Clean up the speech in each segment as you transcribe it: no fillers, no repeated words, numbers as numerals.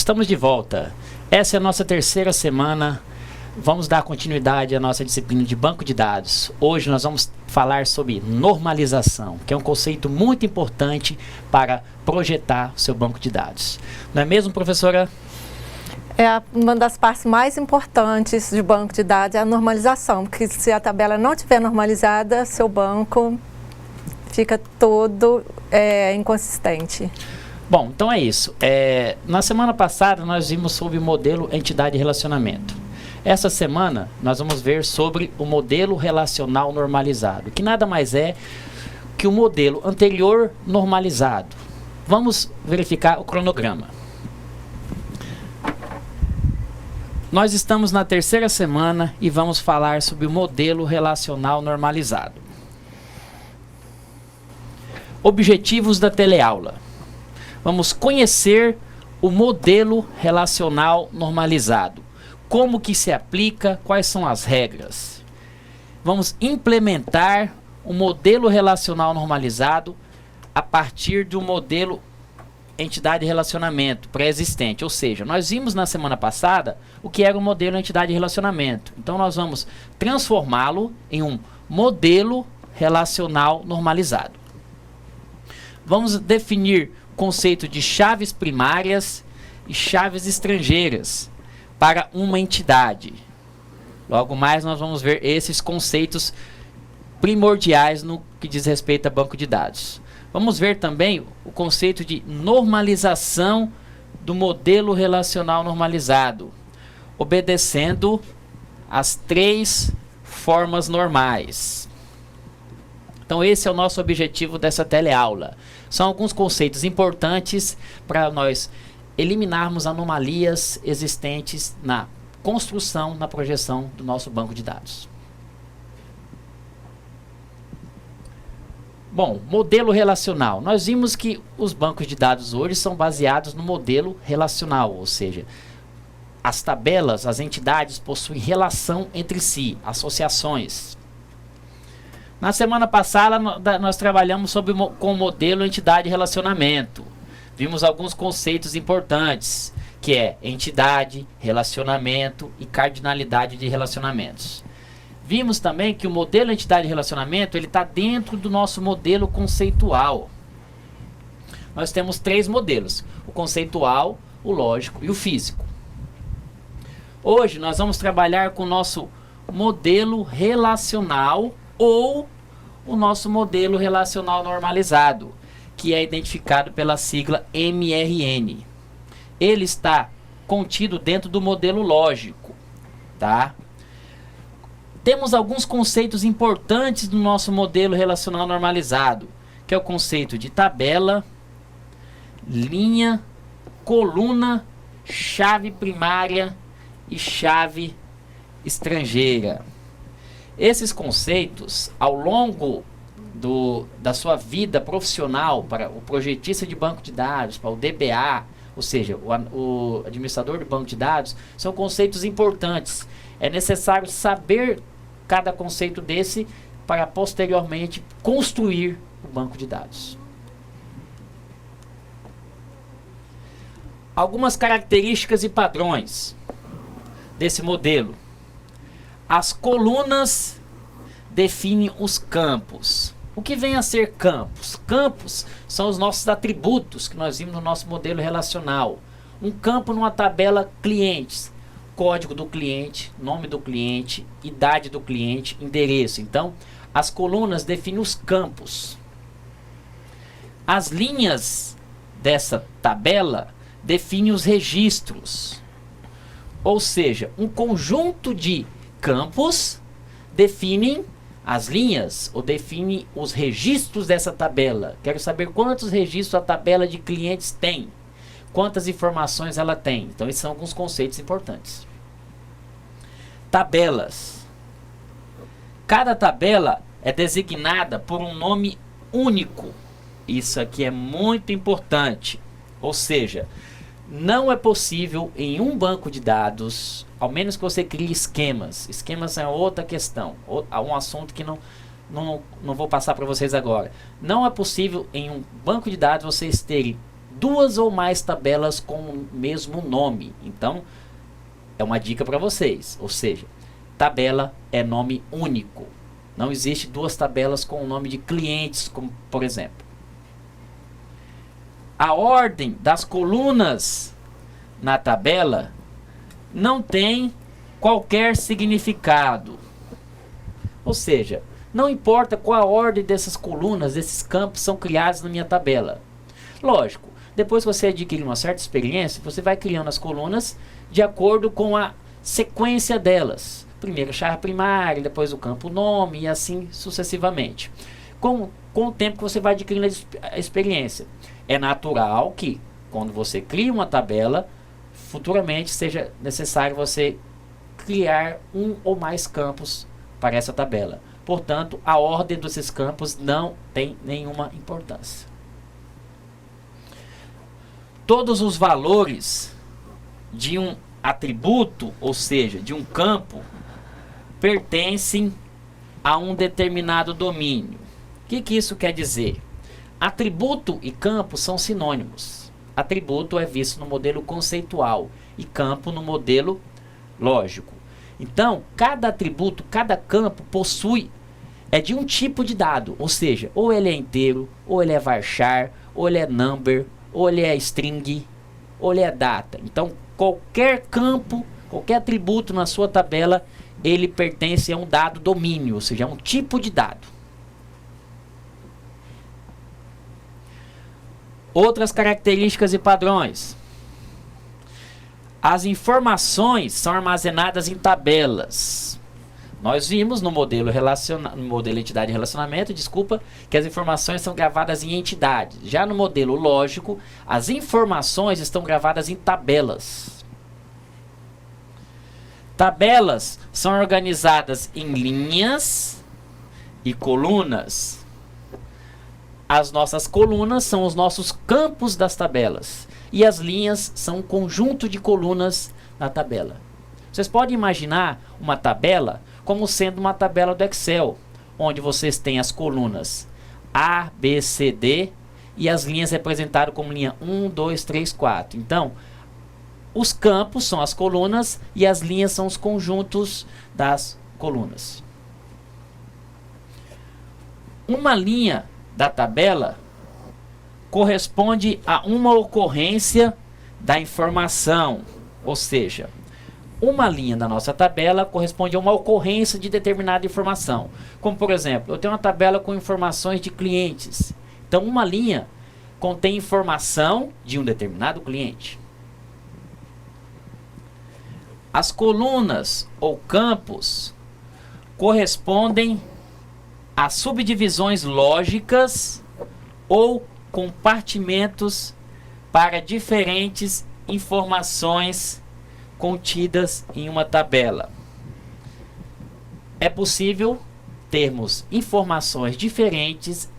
Estamos de volta. Essa é a nossa terceira semana. Vamos dar continuidade à nossa disciplina de banco de dados. Hoje nós vamos falar sobre normalização, que é um conceito muito importante para projetar o seu banco de dados. Não é mesmo, professora? É uma das partes mais importantes de banco de dados é a normalização, porque se a tabela não estiver normalizada, seu banco fica todo inconsistente. Bom, então é isso. Na semana passada nós vimos sobre o modelo entidade e relacionamento. Essa semana nós vamos ver sobre o modelo relacional normalizado, que nada mais é que o modelo anterior normalizado. Vamos verificar o cronograma. Nós estamos na terceira semana e vamos falar sobre o modelo relacional normalizado. Objetivos da teleaula. Vamos conhecer o modelo relacional normalizado. Como que se aplica, quais são as regras. Vamos implementar o modelo relacional normalizado a partir do modelo entidade e relacionamento pré-existente. Ou seja, nós vimos na semana passada o que era o modelo entidade e relacionamento. Então nós vamos transformá-lo em um modelo relacional normalizado. Vamos definir o conceito de chaves primárias e chaves estrangeiras para uma entidade. Logo mais nós vamos ver esses conceitos primordiais no que diz respeito a banco de dados. Vamos ver também o conceito de normalização do modelo relacional normalizado, obedecendo as 3 formas normais. Então esse é o nosso objetivo dessa teleaula. São alguns conceitos importantes para nós eliminarmos anomalias existentes na construção, na projeção do nosso banco de dados. Bom, modelo relacional. Nós vimos que os bancos de dados hoje são baseados no modelo relacional, ou seja, as tabelas, as entidades possuem relação entre si, associações. Na semana passada nós trabalhamos com o modelo entidade e relacionamento. Vimos alguns conceitos importantes, que é entidade, relacionamento e cardinalidade de relacionamentos. Vimos também que o modelo entidade e relacionamento ele está dentro do nosso modelo conceitual. Nós temos 3 modelos: o conceitual, o lógico e o físico. Hoje nós vamos trabalhar com o nosso modelo relacional ou o nosso modelo relacional normalizado, que é identificado pela sigla MRN. Ele está contido dentro do modelo lógico, tá? Temos alguns conceitos importantes do nosso modelo relacional normalizado, que é o conceito de tabela, linha, coluna, chave primária e chave estrangeira. Esses conceitos, ao longo da sua vida profissional, para o projetista de banco de dados, para o DBA, ou seja, o administrador de banco de dados, são conceitos importantes. É necessário saber cada conceito desse para posteriormente construir o banco de dados. Algumas características e padrões desse modelo. As colunas definem os campos. O que vem a ser campos? Campos são os nossos atributos que nós vimos no nosso modelo relacional. Um campo numa tabela clientes, código do cliente, nome do cliente, idade do cliente, endereço. Então, as colunas definem os campos. As linhas dessa tabela definem os registros. Ou seja, um conjunto de campos definem as linhas ou definem os registros dessa tabela. Quero saber quantos registros a tabela de clientes tem, quantas informações ela tem. Então esses são alguns conceitos importantes. Tabelas. Cada tabela é designada por um nome único. Isso aqui é muito importante. Ou seja, não é possível em um banco de dados, ao menos que você crie esquemas. Esquemas é outra questão, um assunto que não vou passar para vocês agora. Não é possível em um banco de dados vocês terem duas ou mais tabelas com o mesmo nome. Então, é uma dica para vocês. Ou seja, tabela é nome único. Não existe duas tabelas com o nome de clientes, como por exemplo. A ordem das colunas na tabela não tem qualquer significado. Ou seja, não importa qual a ordem dessas colunas, desses campos são criados na minha tabela. Lógico, depois que você adquire uma certa experiência, você vai criando as colunas de acordo com a sequência delas. Primeiro a chave primária, depois o campo nome e assim sucessivamente. Com o tempo que você vai adquirindo a experiência. É natural que, quando você cria uma tabela, futuramente seja necessário você criar um ou mais campos para essa tabela. Portanto, a ordem desses campos não tem nenhuma importância. Todos os valores de um atributo, ou seja, de um campo, pertencem a um determinado domínio. O que isso quer dizer? Atributo e campo são sinônimos. Atributo é visto no modelo conceitual e campo no modelo lógico. Então, cada atributo, cada campo possui de um tipo de dado, ou seja, ou ele é inteiro, ou ele é varchar, ou ele é number, ou ele é string, ou ele é data. Então, qualquer campo, qualquer atributo na sua tabela, ele pertence a um dado domínio, ou seja, a um tipo de dado. Outras características e padrões. As informações são armazenadas em tabelas. Nós vimos no modelo entidade e relacionamento, que as informações são gravadas em entidades. Já no modelo lógico, as informações estão gravadas em tabelas. Tabelas são organizadas em linhas e colunas. As nossas colunas são os nossos campos das tabelas. E as linhas são um conjunto de colunas na tabela. Vocês podem imaginar uma tabela como sendo uma tabela do Excel, onde vocês têm as colunas A, B, C, D e as linhas representadas como linha 1, 2, 3, 4. Então, os campos são as colunas e as linhas são os conjuntos das colunas. Uma linha da tabela corresponde a uma ocorrência da informação, ou seja, uma linha da nossa tabela corresponde a uma ocorrência de determinada informação. Como, por exemplo, eu tenho uma tabela com informações de clientes. Então, uma linha contém informação de um determinado cliente. As colunas ou campos correspondem a subdivisões lógicas ou compartimentos para diferentes informações contidas em uma tabela. É possível termos informações diferentes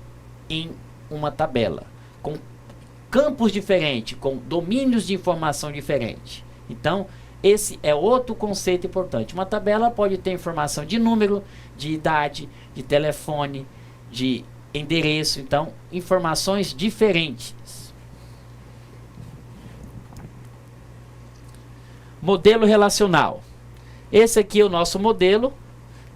em uma tabela, com campos diferentes, com domínios de informação diferentes. Então, esse é outro conceito importante. Uma tabela pode ter informação de número, de idade, de telefone, de endereço, então, informações diferentes. Modelo relacional. Esse aqui é o nosso modelo,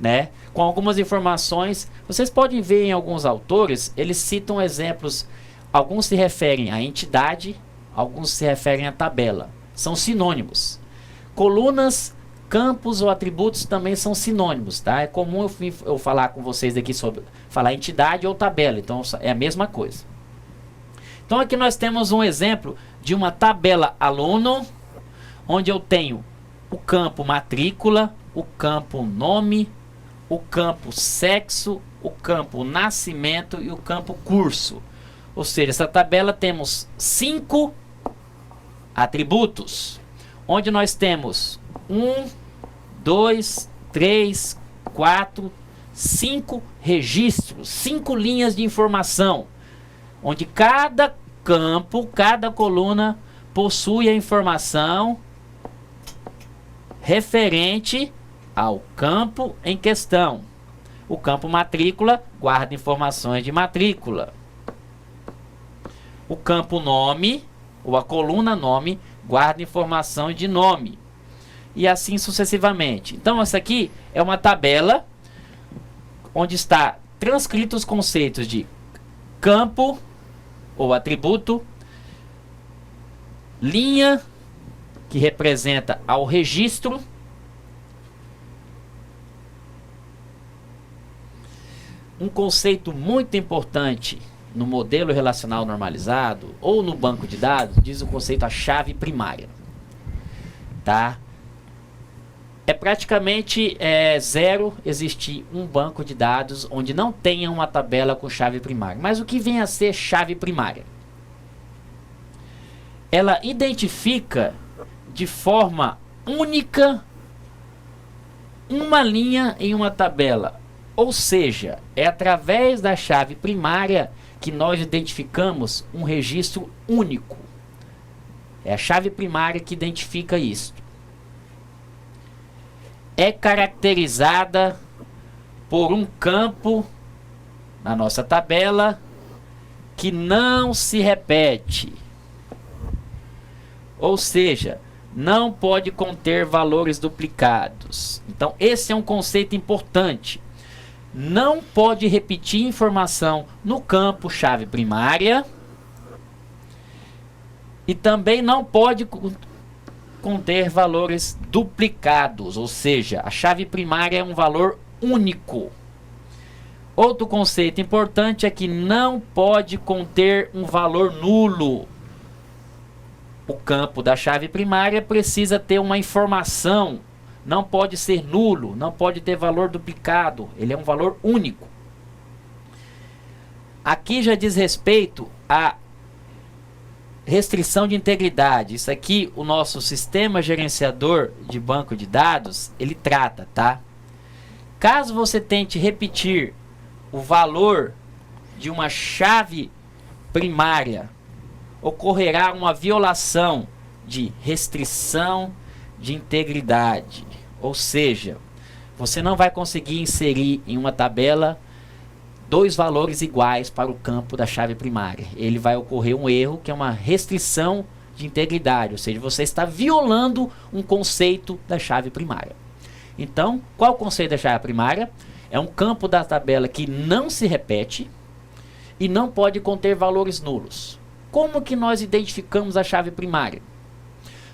né? Com algumas informações. Vocês podem ver em alguns autores, eles citam exemplos. Alguns se referem à entidade, alguns se referem à tabela. São sinônimos. Colunas, campos ou atributos também são sinônimos, tá? É comum eu falar com vocês aqui sobre falar entidade ou tabela, então é a mesma coisa. Então aqui nós temos um exemplo de uma tabela aluno, onde eu tenho o campo matrícula, o campo nome, o campo sexo, o campo nascimento e o campo curso. Ou seja, essa tabela temos 5 atributos, onde nós temos 1, 2, 3, 4, 5 registros, 5 linhas de informação, onde cada campo, cada coluna possui a informação referente ao campo em questão. O campo matrícula guarda informações de matrícula. O campo nome ou a coluna nome guarda informação de nome. E assim sucessivamente. Então essa aqui é uma tabela onde está transcrito os conceitos de campo ou atributo, linha, que representa ao registro, um conceito muito importante no modelo relacional normalizado ou no banco de dados, diz o conceito a chave primária, tá? É praticamente zero existir um banco de dados onde não tenha uma tabela com chave primária. Mas o que vem a ser chave primária? Ela identifica de forma única uma linha em uma tabela. Ou seja, é através da chave primária que nós identificamos um registro único. É a chave primária que identifica isso. É caracterizada por um campo na nossa tabela que não se repete. Ou seja, não pode conter valores duplicados. Então, esse é um conceito importante. Não pode repetir informação no campo chave primária e também não pode conter valores duplicados, ou seja, a chave primária é um valor único. Outro conceito importante é que não pode conter um valor nulo. O campo da chave primária precisa ter uma informação, não pode ser nulo, não pode ter valor duplicado, ele é um valor único. Aqui já diz respeito a restrição de integridade. Isso aqui o nosso sistema gerenciador de banco de dados ele trata, tá? Caso você tente repetir o valor de uma chave primária, ocorrerá uma violação de restrição de integridade. Ou seja, você não vai conseguir inserir em uma tabela dois valores iguais para o campo da chave primária. Ele vai ocorrer um erro, que é uma restrição de integridade, ou seja, você está violando um conceito da chave primária. Então, qual o conceito da chave primária? É um campo da tabela que não se repete e não pode conter valores nulos. Como que nós identificamos a chave primária?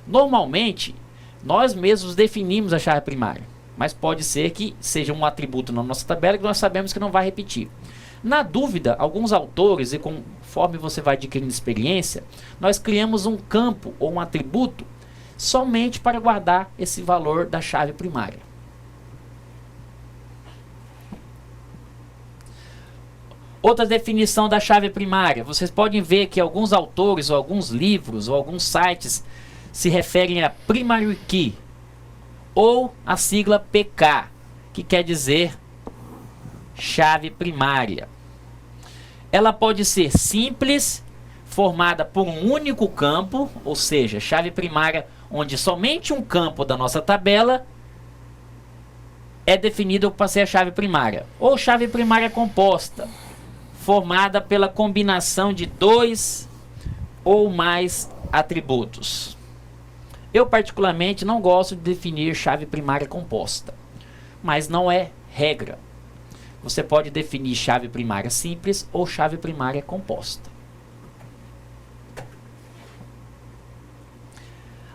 Normalmente, nós mesmos definimos a chave primária, mas pode ser que seja um atributo na nossa tabela que nós sabemos que não vai repetir. Na dúvida, alguns autores, e conforme você vai adquirindo experiência, nós criamos um campo ou um atributo somente para guardar esse valor da chave primária. Outra definição da chave primária. Vocês podem ver que alguns autores, ou alguns livros, ou alguns sites se referem a primary key, ou a sigla PK, que quer dizer chave primária. Ela pode ser simples, formada por um único campo, ou seja, chave primária onde somente um campo da nossa tabela é definido para ser a chave primária. Ou chave primária composta, formada pela combinação de dois ou mais atributos. Eu particularmente não gosto de definir chave primária composta, mas não é regra. Você pode definir chave primária simples ou chave primária composta.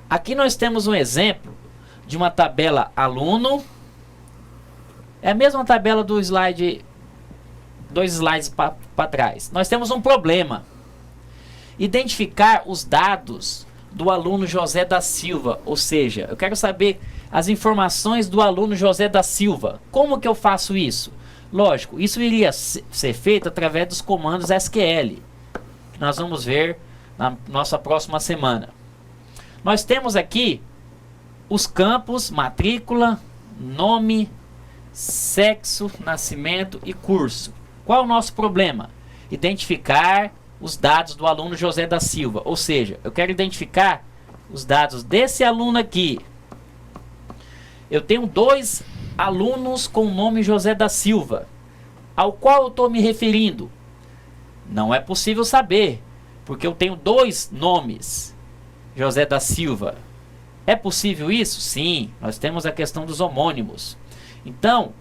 Aqui nós temos um exemplo de uma tabela aluno. É a mesma tabela do slide, dois slides para trás. Nós temos um problema. Identificar os dados do aluno José da Silva, ou seja, eu quero saber as informações do aluno José da Silva. Como que eu faço isso? Lógico, isso iria ser feito através dos comandos SQL, que nós vamos ver na nossa próxima semana. Nós temos aqui os campos matrícula, nome, sexo, nascimento e curso. Qual é o nosso problema? Identificar os dados do aluno José da Silva. Ou seja, eu quero identificar os dados desse aluno aqui. Eu tenho dois alunos com o nome José da Silva. Ao qual eu estou me referindo? Não é possível saber. porque eu tenho 2 nomes, José da Silva. É possível isso? Sim, nós temos a questão dos homônimos. Então,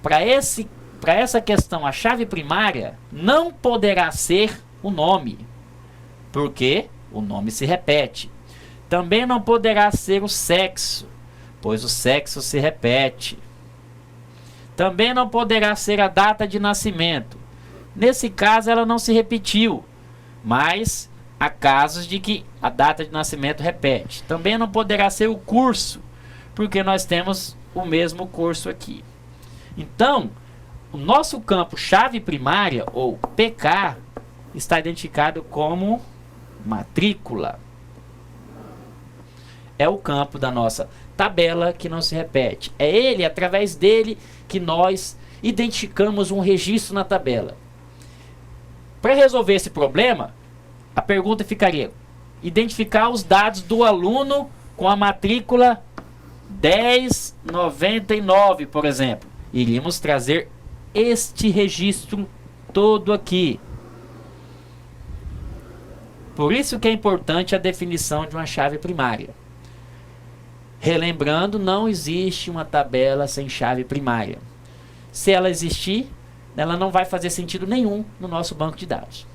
para essa questão, a chave primária não poderá ser o nome, porque o nome se repete. Também não poderá ser o sexo, pois o sexo se repete. Também não poderá ser a data de nascimento. Nesse caso, ela não se repetiu, mas há casos de que a data de nascimento repete. Também não poderá ser o curso, porque nós temos o mesmo curso aqui. Então, o nosso campo chave primária, ou PK, está identificado como matrícula. É o campo da nossa tabela que não se repete. É ele, através dele, que nós identificamos um registro na tabela. Para resolver esse problema, a pergunta ficaria: identificar os dados do aluno com a matrícula 1099, por exemplo. Iríamos trazer este registro todo aqui. Por isso que é importante a definição de uma chave primária. Relembrando, não existe uma tabela sem chave primária. Se ela existir, ela não vai fazer sentido nenhum no nosso banco de dados.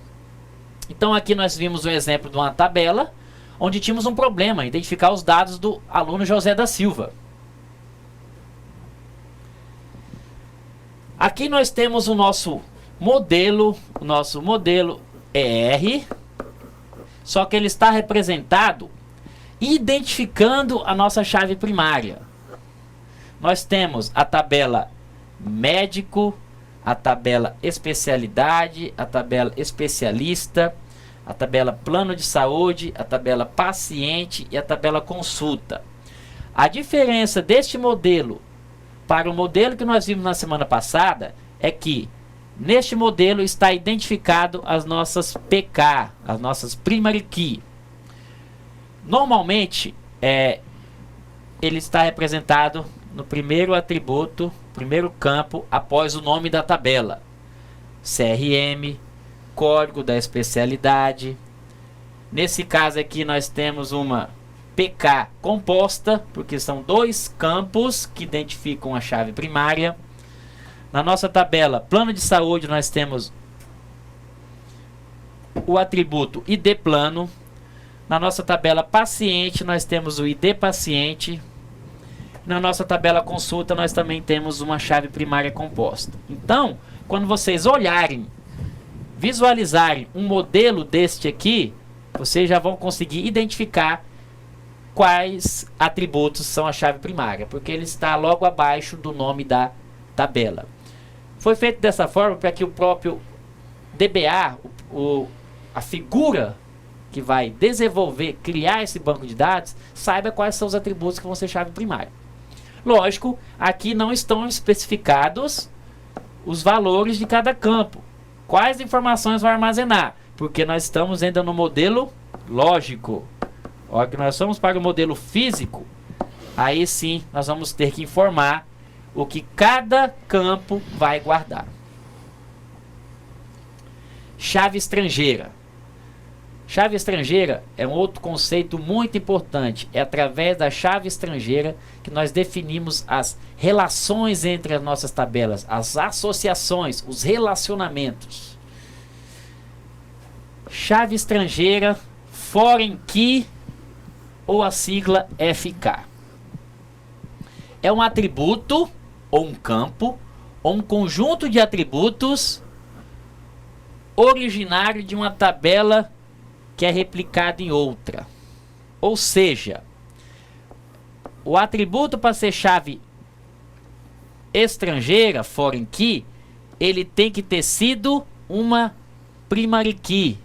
Então aqui nós vimos um exemplo de uma tabela onde tínhamos um problema, identificar os dados do aluno José da Silva. Aqui nós temos o nosso modelo ER, só que ele está representado identificando a nossa chave primária. Nós temos a tabela médico, a tabela especialidade, a tabela especialista, a tabela plano de saúde, a tabela paciente e a tabela consulta. A diferença deste modelo para o modelo que nós vimos na semana passada é que neste modelo está identificado as nossas PK, as nossas primary key. Normalmente, ele está representado no primeiro atributo, primeiro campo, após o nome da tabela. CRM, código da especialidade. Nesse caso aqui nós temos uma PK composta, porque são 2 campos que identificam a chave primária. Na nossa tabela plano de saúde nós temos o atributo ID plano. Na nossa tabela paciente nós temos o ID paciente. Na nossa tabela consulta nós também temos uma chave primária composta. Então, quando vocês olharem, visualizarem um modelo deste aqui, vocês já vão conseguir identificar quais atributos são a chave primária, porque ele está logo abaixo do nome da tabela. Foi feito dessa forma para que o próprio DBA, a figura que vai desenvolver, criar esse banco de dados, saiba quais são os atributos que vão ser chave primária. Lógico, aqui não estão especificados os valores de cada campo. Quais informações vai armazenar? Porque nós estamos ainda no modelo lógico. A hora que nós vamos para o modelo físico, aí sim nós vamos ter que informar o que cada campo vai guardar. Chave estrangeira. Chave estrangeira é um outro conceito muito importante. É através da chave estrangeira que nós definimos as relações entre as nossas tabelas, as associações, os relacionamentos. Chave estrangeira, foreign key ou a sigla FK. É um atributo ou um campo ou um conjunto de atributos originário de uma tabela que é replicado em outra. Ou seja, o atributo para ser chave estrangeira, foreign key, ele tem que ter sido uma primary key.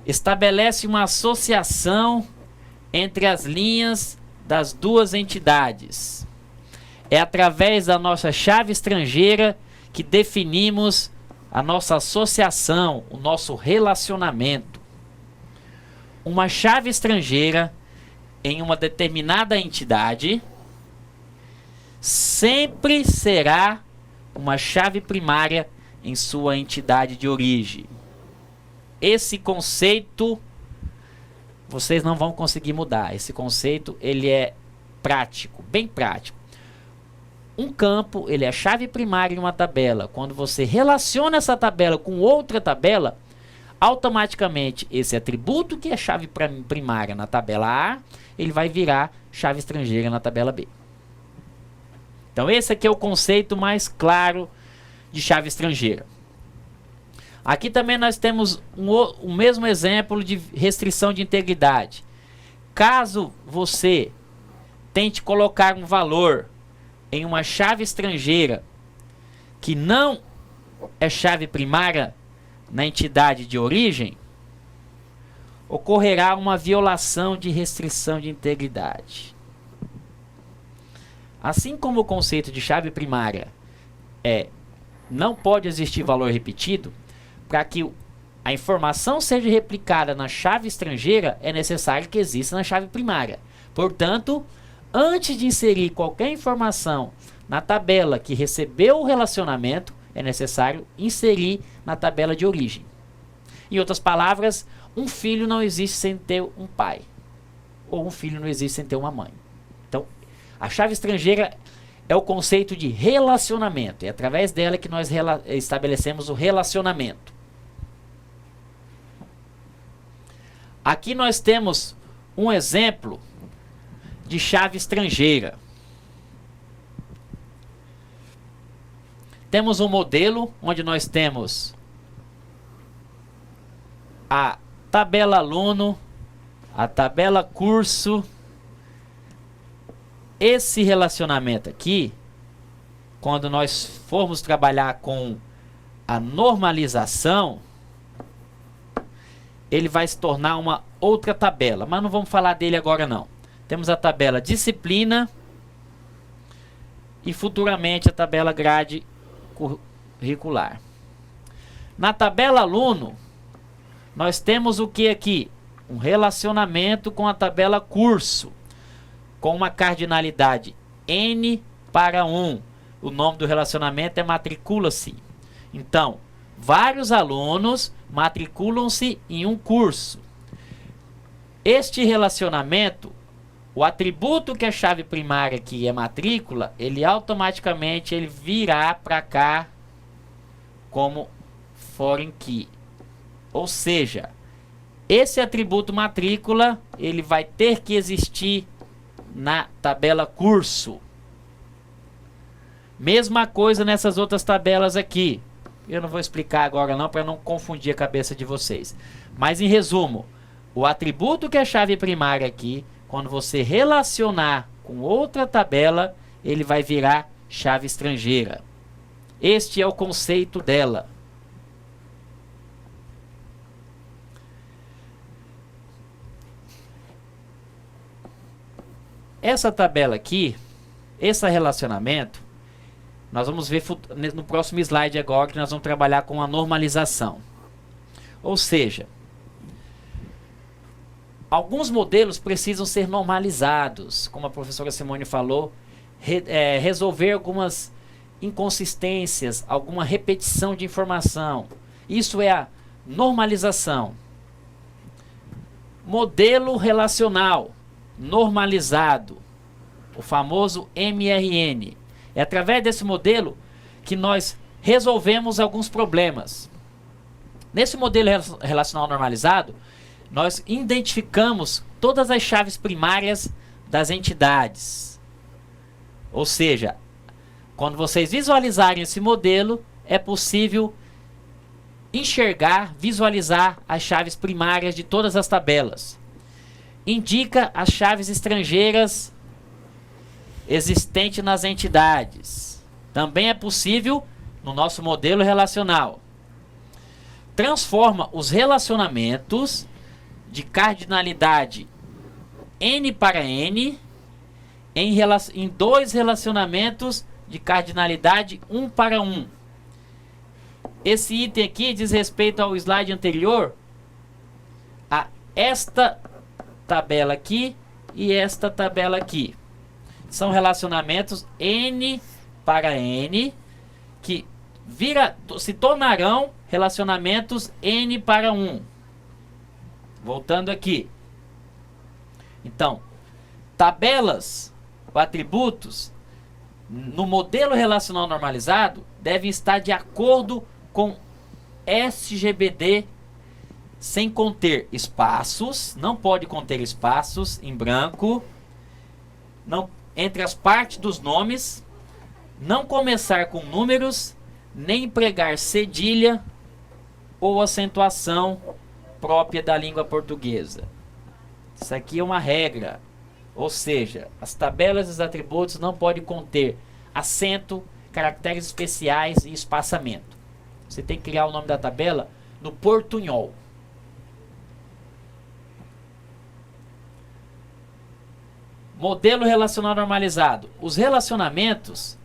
Estabelece uma associação entre as linhas das duas entidades. É através da nossa chave estrangeira que definimos a nossa associação, o nosso relacionamento. Uma chave estrangeira em uma determinada entidade sempre será uma chave primária em sua entidade de origem. Esse conceito vocês não vão conseguir mudar. Esse conceito ele é prático, bem prático. Um campo, ele é chave primária em uma tabela. Quando você relaciona essa tabela com outra tabela, automaticamente esse atributo que é chave primária na tabela A, ele vai virar chave estrangeira na tabela B. Então esse aqui é o conceito mais claro de chave estrangeira. Aqui também nós temos o mesmo exemplo de restrição de integridade. Caso você tente colocar um valor em uma chave estrangeira que não é chave primária na entidade de origem, ocorrerá uma violação de restrição de integridade. Assim como o conceito de chave primária não pode existir valor repetido, para que a informação seja replicada na chave estrangeira, é necessário que exista na chave primária. Portanto, antes de inserir qualquer informação na tabela que recebeu o relacionamento, é necessário inserir na tabela de origem. Em outras palavras, um filho não existe sem ter um pai, ou um filho não existe sem ter uma mãe. Então, a chave estrangeira é o conceito de relacionamento. É através dela que nós estabelecemos o relacionamento. Aqui nós temos um exemplo de chave estrangeira. Temos um modelo onde nós temos a tabela aluno, a tabela curso. Esse relacionamento aqui, quando nós formos trabalhar com a normalização, ele vai se tornar uma outra tabela, mas não vamos falar dele agora não. Temos a tabela disciplina e futuramente a tabela grade curricular. Na tabela aluno, nós temos o que aqui? Um relacionamento com a tabela curso, com uma cardinalidade N para 1. O nome do relacionamento é matricula-se. Então, vários alunos matriculam-se em um curso. Este relacionamento, o atributo que é chave primária aqui é matrícula, ele automaticamente virá para cá como foreign key. Ou seja, esse atributo matrícula, ele vai ter que existir na tabela curso. Mesma coisa nessas outras tabelas aqui. Eu não vou explicar agora não, para não confundir a cabeça de vocês. Mas em resumo, o atributo que é chave primária aqui, quando você relacionar com outra tabela, ele vai virar chave estrangeira. Este é o conceito dela. Essa tabela aqui, esse relacionamento, nós vamos ver no próximo slide agora, que nós vamos trabalhar com a normalização. Ou seja, alguns modelos precisam ser normalizados, como a professora Simone falou, resolver algumas inconsistências, alguma repetição de informação. Isso é a normalização. Modelo relacional normalizado, o famoso MRN. É através desse modelo que nós resolvemos alguns problemas. Nesse modelo relacional normalizado, nós identificamos todas as chaves primárias das entidades. Ou seja, quando vocês visualizarem esse modelo, é possível enxergar, visualizar as chaves primárias de todas as tabelas. Indica as chaves estrangeiras existentes nas entidades. Também é possível no nosso modelo relacional. Transforma os relacionamentos de cardinalidade N para N em dois relacionamentos de cardinalidade 1 para 1. Esse item aqui diz respeito ao slide anterior, a esta tabela aqui e esta tabela aqui. São relacionamentos N para N que se tornarão relacionamentos N para 1. Voltando aqui. Então, tabelas ou atributos no modelo relacional normalizado devem estar de acordo com SGBD sem conter espaços, não pode conter espaços em branco, não, entre as partes dos nomes, não começar com números, nem empregar cedilha ou acentuação própria da língua portuguesa. Isso aqui é uma regra, ou seja, as tabelas e os atributos não podem conter acento, caracteres especiais e espaçamento. Você tem que criar o nome da tabela no portunhol. Modelo relacional normalizado. Os relacionamentos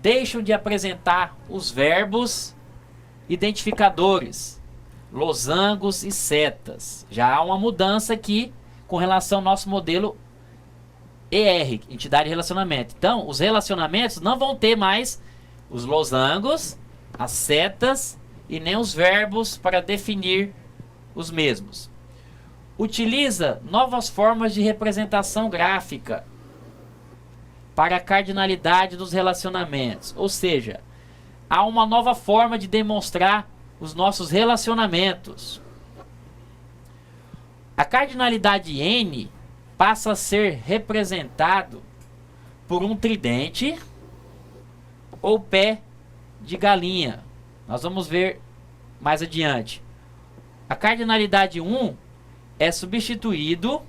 deixam de apresentar os verbos identificadores, losangos e setas. Já há uma mudança aqui com relação ao nosso modelo ER, entidade de relacionamento. Então, os relacionamentos não vão ter mais os losangos, as setas e nem os verbos para definir os mesmos. Utiliza novas formas de representação gráfica para a cardinalidade dos relacionamentos. Ou seja, há uma nova forma de demonstrar os nossos relacionamentos. A cardinalidade N passa a ser representado por um tridente ou pé de galinha. Nós vamos ver mais adiante. A cardinalidade 1 é substituído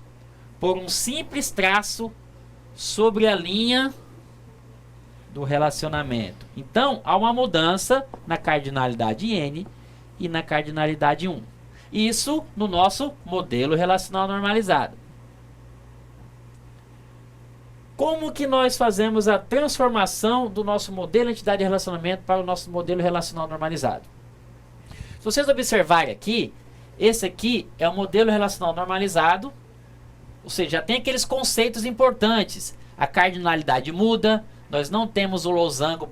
por um simples traço sobre a linha do relacionamento. Então, há uma mudança na cardinalidade N e na cardinalidade 1. Isso no nosso modelo relacional normalizado. Como que nós fazemos a transformação do nosso modelo de entidade de relacionamento para o nosso modelo relacional normalizado? Se vocês observarem aqui, esse aqui é o modelo relacional normalizado, ou seja, já tem aqueles conceitos importantes. A cardinalidade muda, nós não temos o losango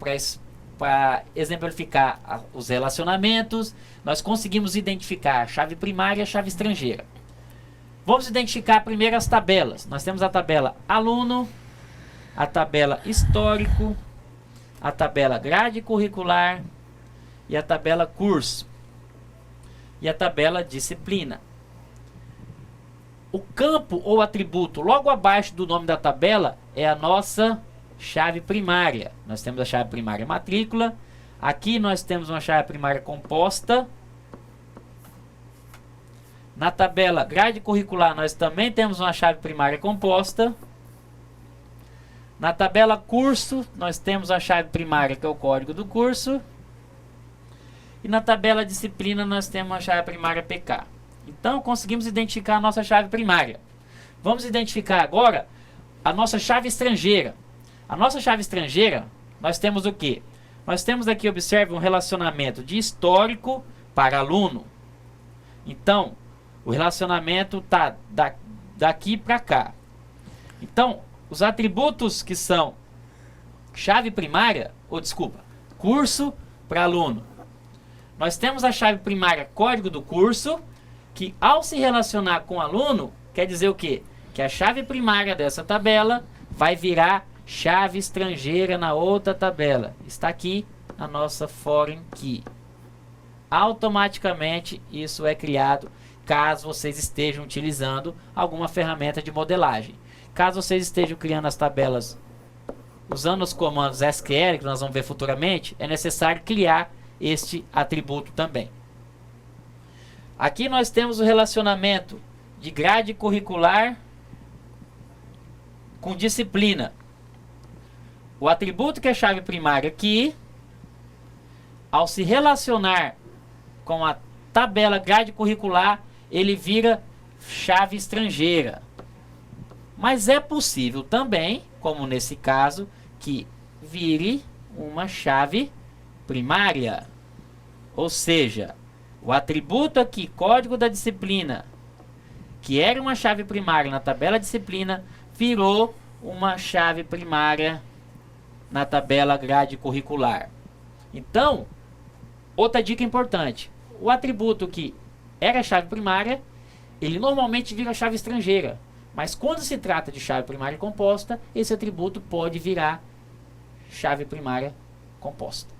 para exemplificar os relacionamentos, nós conseguimos identificar a chave primária e a chave estrangeira. Vamos identificar primeiro as tabelas. Nós temos a tabela aluno, a tabela histórico, a tabela grade curricular e a tabela curso e a tabela disciplina. O campo ou atributo logo abaixo do nome da tabela é a nossa chave primária. Nós temos a chave primária matrícula. Aqui nós temos uma chave primária composta. Na tabela grade curricular nós também temos uma chave primária composta. Na tabela curso nós temos a chave primária que é o código do curso. E na tabela disciplina nós temos a chave primária PK. Então conseguimos identificar a nossa chave primária. Vamos identificar agora a nossa chave estrangeira. A nossa chave estrangeira, nós temos o que? Nós temos aqui, observe, um relacionamento de histórico para aluno. Então, o relacionamento está daqui para cá. Então, os atributos que são chave primária, curso para aluno. Nós temos a chave primária código do curso, que ao se relacionar com o aluno, quer dizer o quê? Que a chave primária dessa tabela vai virar chave estrangeira na outra tabela. Está aqui a nossa foreign key. Automaticamente isso é criado caso vocês estejam utilizando alguma ferramenta de modelagem. Caso vocês estejam criando as tabelas usando os comandos SQL, que nós vamos ver futuramente, é necessário criar este atributo também. Aqui nós temos o relacionamento de grade curricular com disciplina. O atributo que é chave primária aqui, ao se relacionar com a tabela grade curricular, ele vira chave estrangeira. Mas é possível também, como nesse caso, que vire uma chave primária. Ou seja, o atributo aqui, código da disciplina, que era uma chave primária na tabela disciplina, virou uma chave primária na tabela grade curricular. Então, Outra dica importante. O atributo que era chave primária, ele normalmente vira chave estrangeira. Mas quando se trata de chave primária composta, esse atributo pode virar chave primária composta.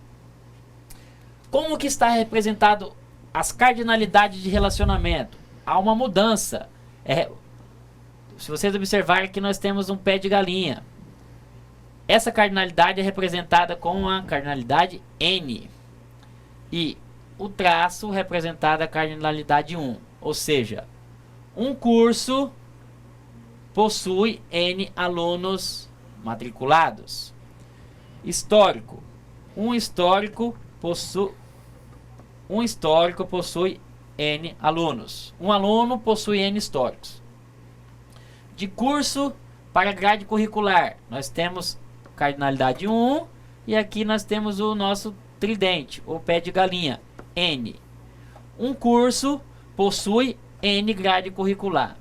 Como que está representado as cardinalidades de relacionamento? Há uma mudança. Se vocês observarem, aqui nós temos um pé de galinha. Essa cardinalidade é representada com a cardinalidade N. E o traço representado a cardinalidade 1. Ou seja, um curso possui N alunos matriculados. Histórico. Um histórico possui N alunos. Um aluno possui N históricos. De curso para grade curricular, nós temos cardinalidade 1 e aqui nós temos o nosso tridente, ou pé de galinha, N. Um curso possui N grade curricular.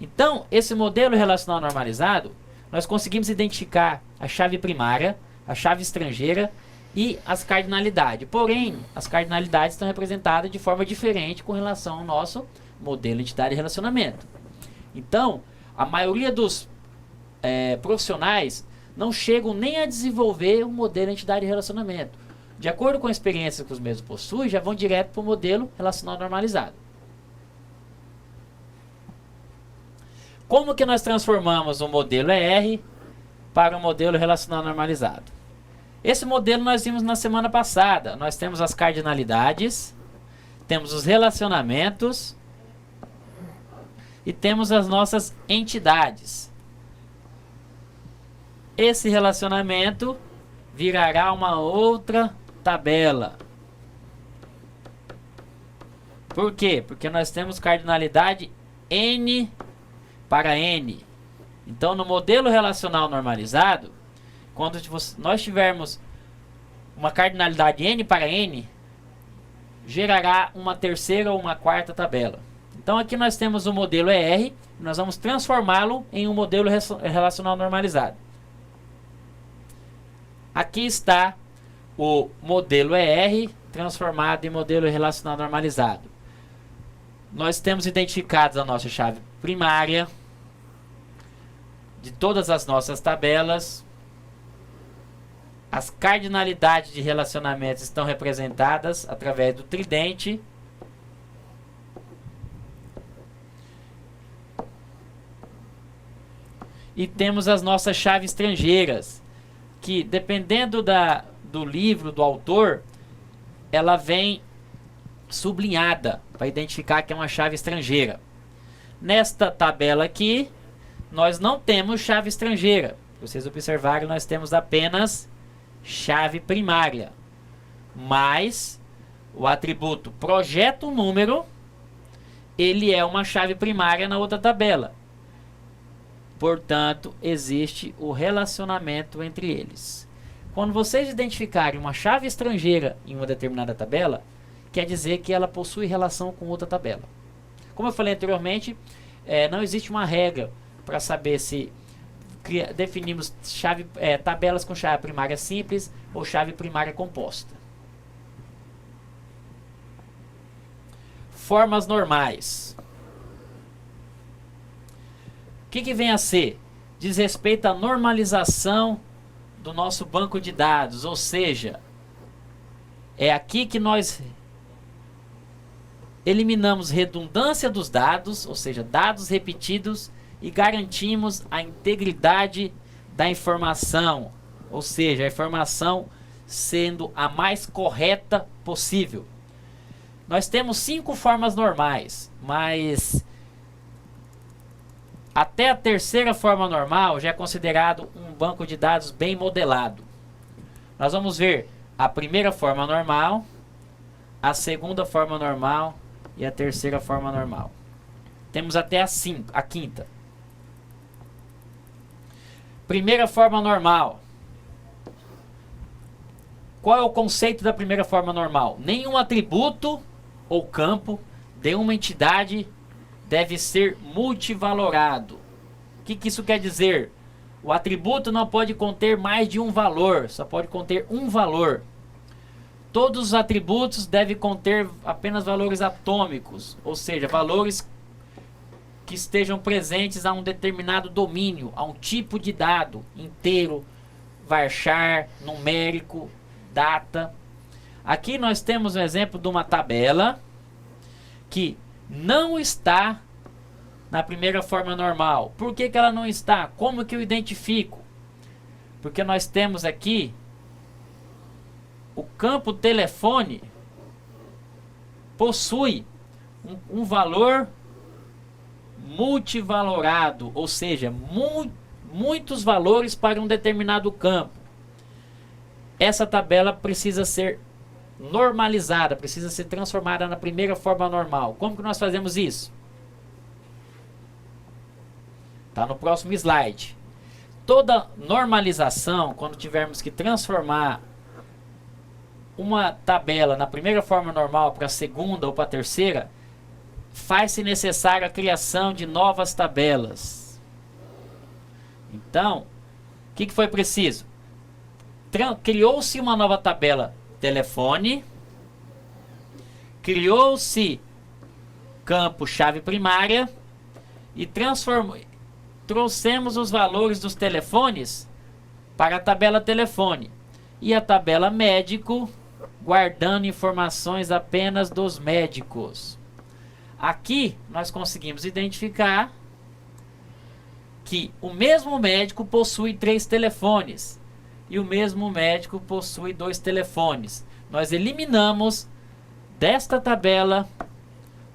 Então, esse modelo relacional normalizado, nós conseguimos identificar a chave primária, a chave estrangeira e as cardinalidades. Porém, as cardinalidades estão representadas de forma diferente com relação ao nosso modelo entidade e relacionamento. Então, a maioria dos profissionais não chegam nem a desenvolver o modelo entidade e relacionamento. De acordo com a experiência que os mesmos possuem, já vão direto para o modelo relacional normalizado. Como que nós transformamos o modelo ER para o modelo relacional normalizado? Esse modelo nós vimos na semana passada. Nós temos as cardinalidades, temos os relacionamentos e temos as nossas entidades. Esse relacionamento virará uma outra tabela. Por quê? Porque nós temos cardinalidade N para N. Então, no modelo relacional normalizado, quando nós tivermos uma cardinalidade N para N, gerará uma terceira ou uma quarta tabela. Então, aqui nós temos o modelo ER, nós vamos transformá-lo em um modelo relacional normalizado. Aqui está o modelo ER transformado em modelo relacional normalizado. Nós temos identificados a nossa chave primária de todas as nossas tabelas. As cardinalidades de relacionamentos estão representadas através do tridente. E temos as nossas chaves estrangeiras, que dependendo do livro, do autor, ela vem sublinhada para identificar que é uma chave estrangeira. Nesta tabela aqui, nós não temos chave estrangeira. Se vocês observarem, nós temos apenas chave primária. Mas o atributo projeto número, ele é uma chave primária na outra tabela. Portanto, existe o relacionamento entre eles. Quando vocês identificarem uma chave estrangeira em uma determinada tabela, quer dizer que ela possui relação com outra tabela. Como eu falei anteriormente, não existe uma regra para saber se definimos tabelas com chave primária simples ou chave primária composta. Formas normais. O que vem a ser? Diz respeito à normalização do nosso banco de dados, ou seja, é aqui que nós eliminamos redundância dos dados, ou seja, dados repetidos, e garantimos a integridade da informação, ou seja, a informação sendo a mais correta possível. Nós temos 5 formas normais, mas até a terceira forma normal já é considerado um banco de dados bem modelado. Nós vamos ver a primeira forma normal, a segunda forma normal e a terceira forma normal. Temos até a quinta. Primeira forma normal. Qual é o conceito da primeira forma normal? Nenhum atributo ou campo de uma entidade deve ser multivalorado. O que isso quer dizer? O atributo não pode conter mais de um valor, só pode conter um valor. Todos os atributos devem conter apenas valores atômicos, ou seja, valores que estejam presentes a um determinado domínio, a um tipo de dado, inteiro, varchar, numérico, data. Aqui nós temos um exemplo de uma tabela que não está na primeira forma normal. Por que que ela não está? Como que eu identifico? Porque nós temos aqui o campo telefone possui um valor multivalorado, ou seja, muitos valores para um determinado campo. Essa tabela precisa ser normalizada, precisa ser transformada na primeira forma normal. Como que nós fazemos isso? Está no próximo slide. Toda normalização, quando tivermos que transformar uma tabela na primeira forma normal para a segunda ou para a terceira, faz-se necessária a criação de novas tabelas. Então, o que foi preciso? Criou-se uma nova tabela telefone, criou-se campo chave primária e trouxemos os valores dos telefones para a tabela telefone e a tabela médico, guardando informações apenas dos médicos. Aqui nós conseguimos identificar que o mesmo médico possui 3 telefones e o mesmo médico possui 2 telefones. Nós eliminamos desta tabela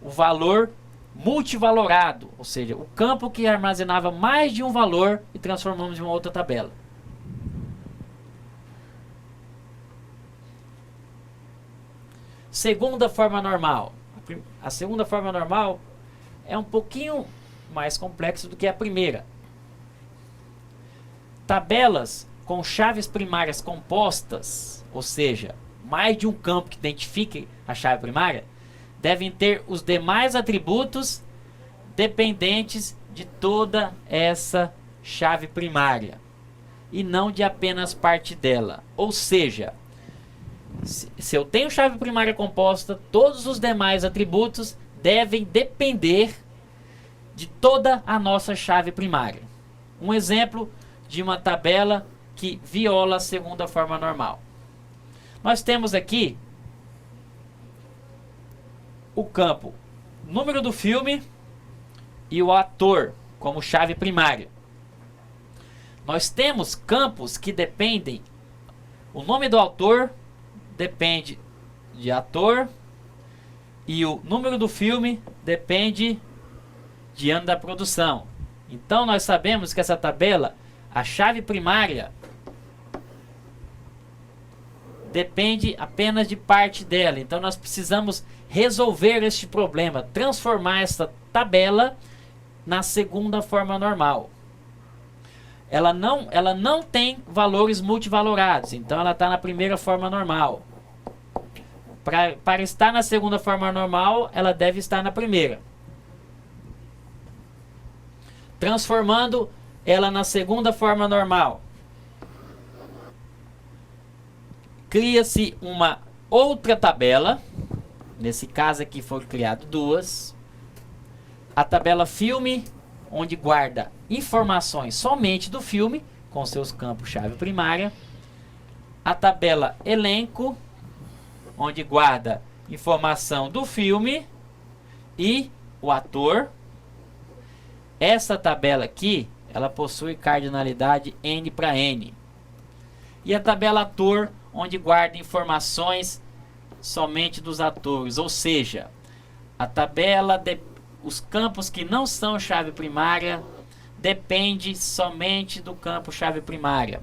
o valor multivalorado, ou seja, o campo que armazenava mais de um valor e transformamos em uma outra tabela. Segunda forma normal. A segunda forma normal é um pouquinho mais complexa do que a primeira. Tabelas com chaves primárias compostas, ou seja, mais de um campo que identifique a chave primária, devem ter os demais atributos dependentes de toda essa chave primária e não de apenas parte dela. Ou seja, se eu tenho chave primária composta, todos os demais atributos devem depender de toda a nossa chave primária. Um exemplo de uma tabela que viola a segunda forma normal. Nós temos aqui o campo número do filme e o ator como chave primária. Nós temos campos que dependem, o nome do autor depende de ator e o número do filme depende de ano da produção. Então nós sabemos que essa tabela, a chave primária depende apenas de parte dela. Então nós precisamos resolver este problema, transformar essa tabela na segunda forma normal. Ela não tem valores multivalorados, então ela está na primeira forma normal. Para estar na segunda forma normal, ela deve estar na primeira. Transformando ela na segunda forma normal, cria-se uma outra tabela. Nesse caso aqui foram criadas 2. A tabela filme, onde guarda informações somente do filme, com seus campos chave primária. A tabela elenco, onde guarda informação do filme e o ator. Essa tabela aqui, ela possui cardinalidade N para N. E a tabela ator, onde guarda informações somente dos atores, ou seja, a tabela, os campos que não são chave primária, depende somente do campo chave primária.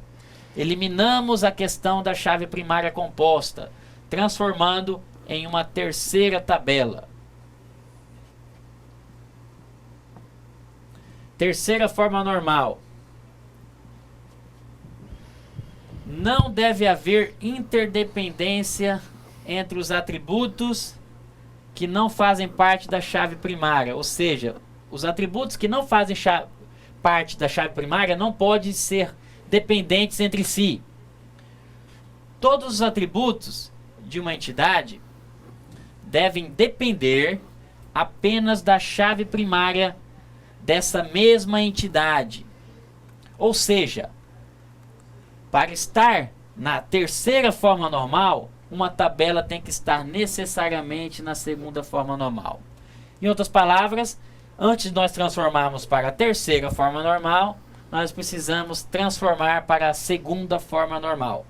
Eliminamos a questão da chave primária composta, transformando em uma terceira tabela. Terceira forma normal. Não deve haver interdependência entre os atributos que não fazem parte da chave primária. Ou seja, os atributos que não fazem parte da chave primária não podem ser dependentes entre si. Todos os atributos de uma entidade devem depender apenas da chave primária dessa mesma entidade. Ou seja, para estar na terceira forma normal, uma tabela tem que estar necessariamente na segunda forma normal. Em outras palavras, antes de nós transformarmos para a terceira forma normal, nós precisamos transformar para a segunda forma normal.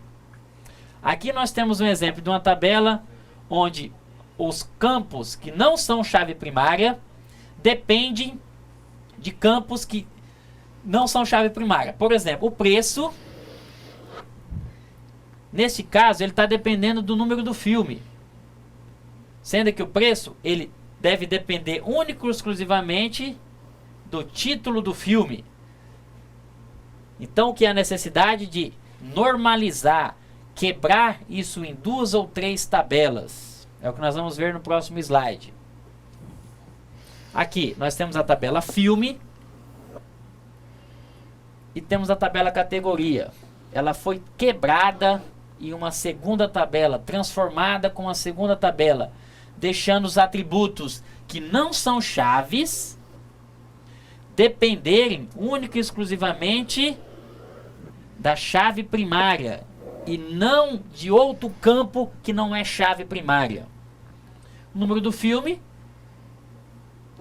Aqui nós temos um exemplo de uma tabela onde os campos que não são chave primária dependem de campos que não são chave primária. Por exemplo, o preço, nesse caso, ele está dependendo do número do filme. Sendo que o preço, ele deve depender único e exclusivamente do título do filme. Então, o que é a necessidade de normalizar, quebrar isso em 2 ou 3 tabelas. É o que nós vamos ver no próximo slide. Aqui, nós temos a tabela filme e temos a tabela categoria. Ela foi quebrada em uma segunda tabela, transformada com uma segunda tabela, deixando os atributos que não são chaves dependerem única e exclusivamente da chave primária e não de outro campo que não é chave primária. O número do filme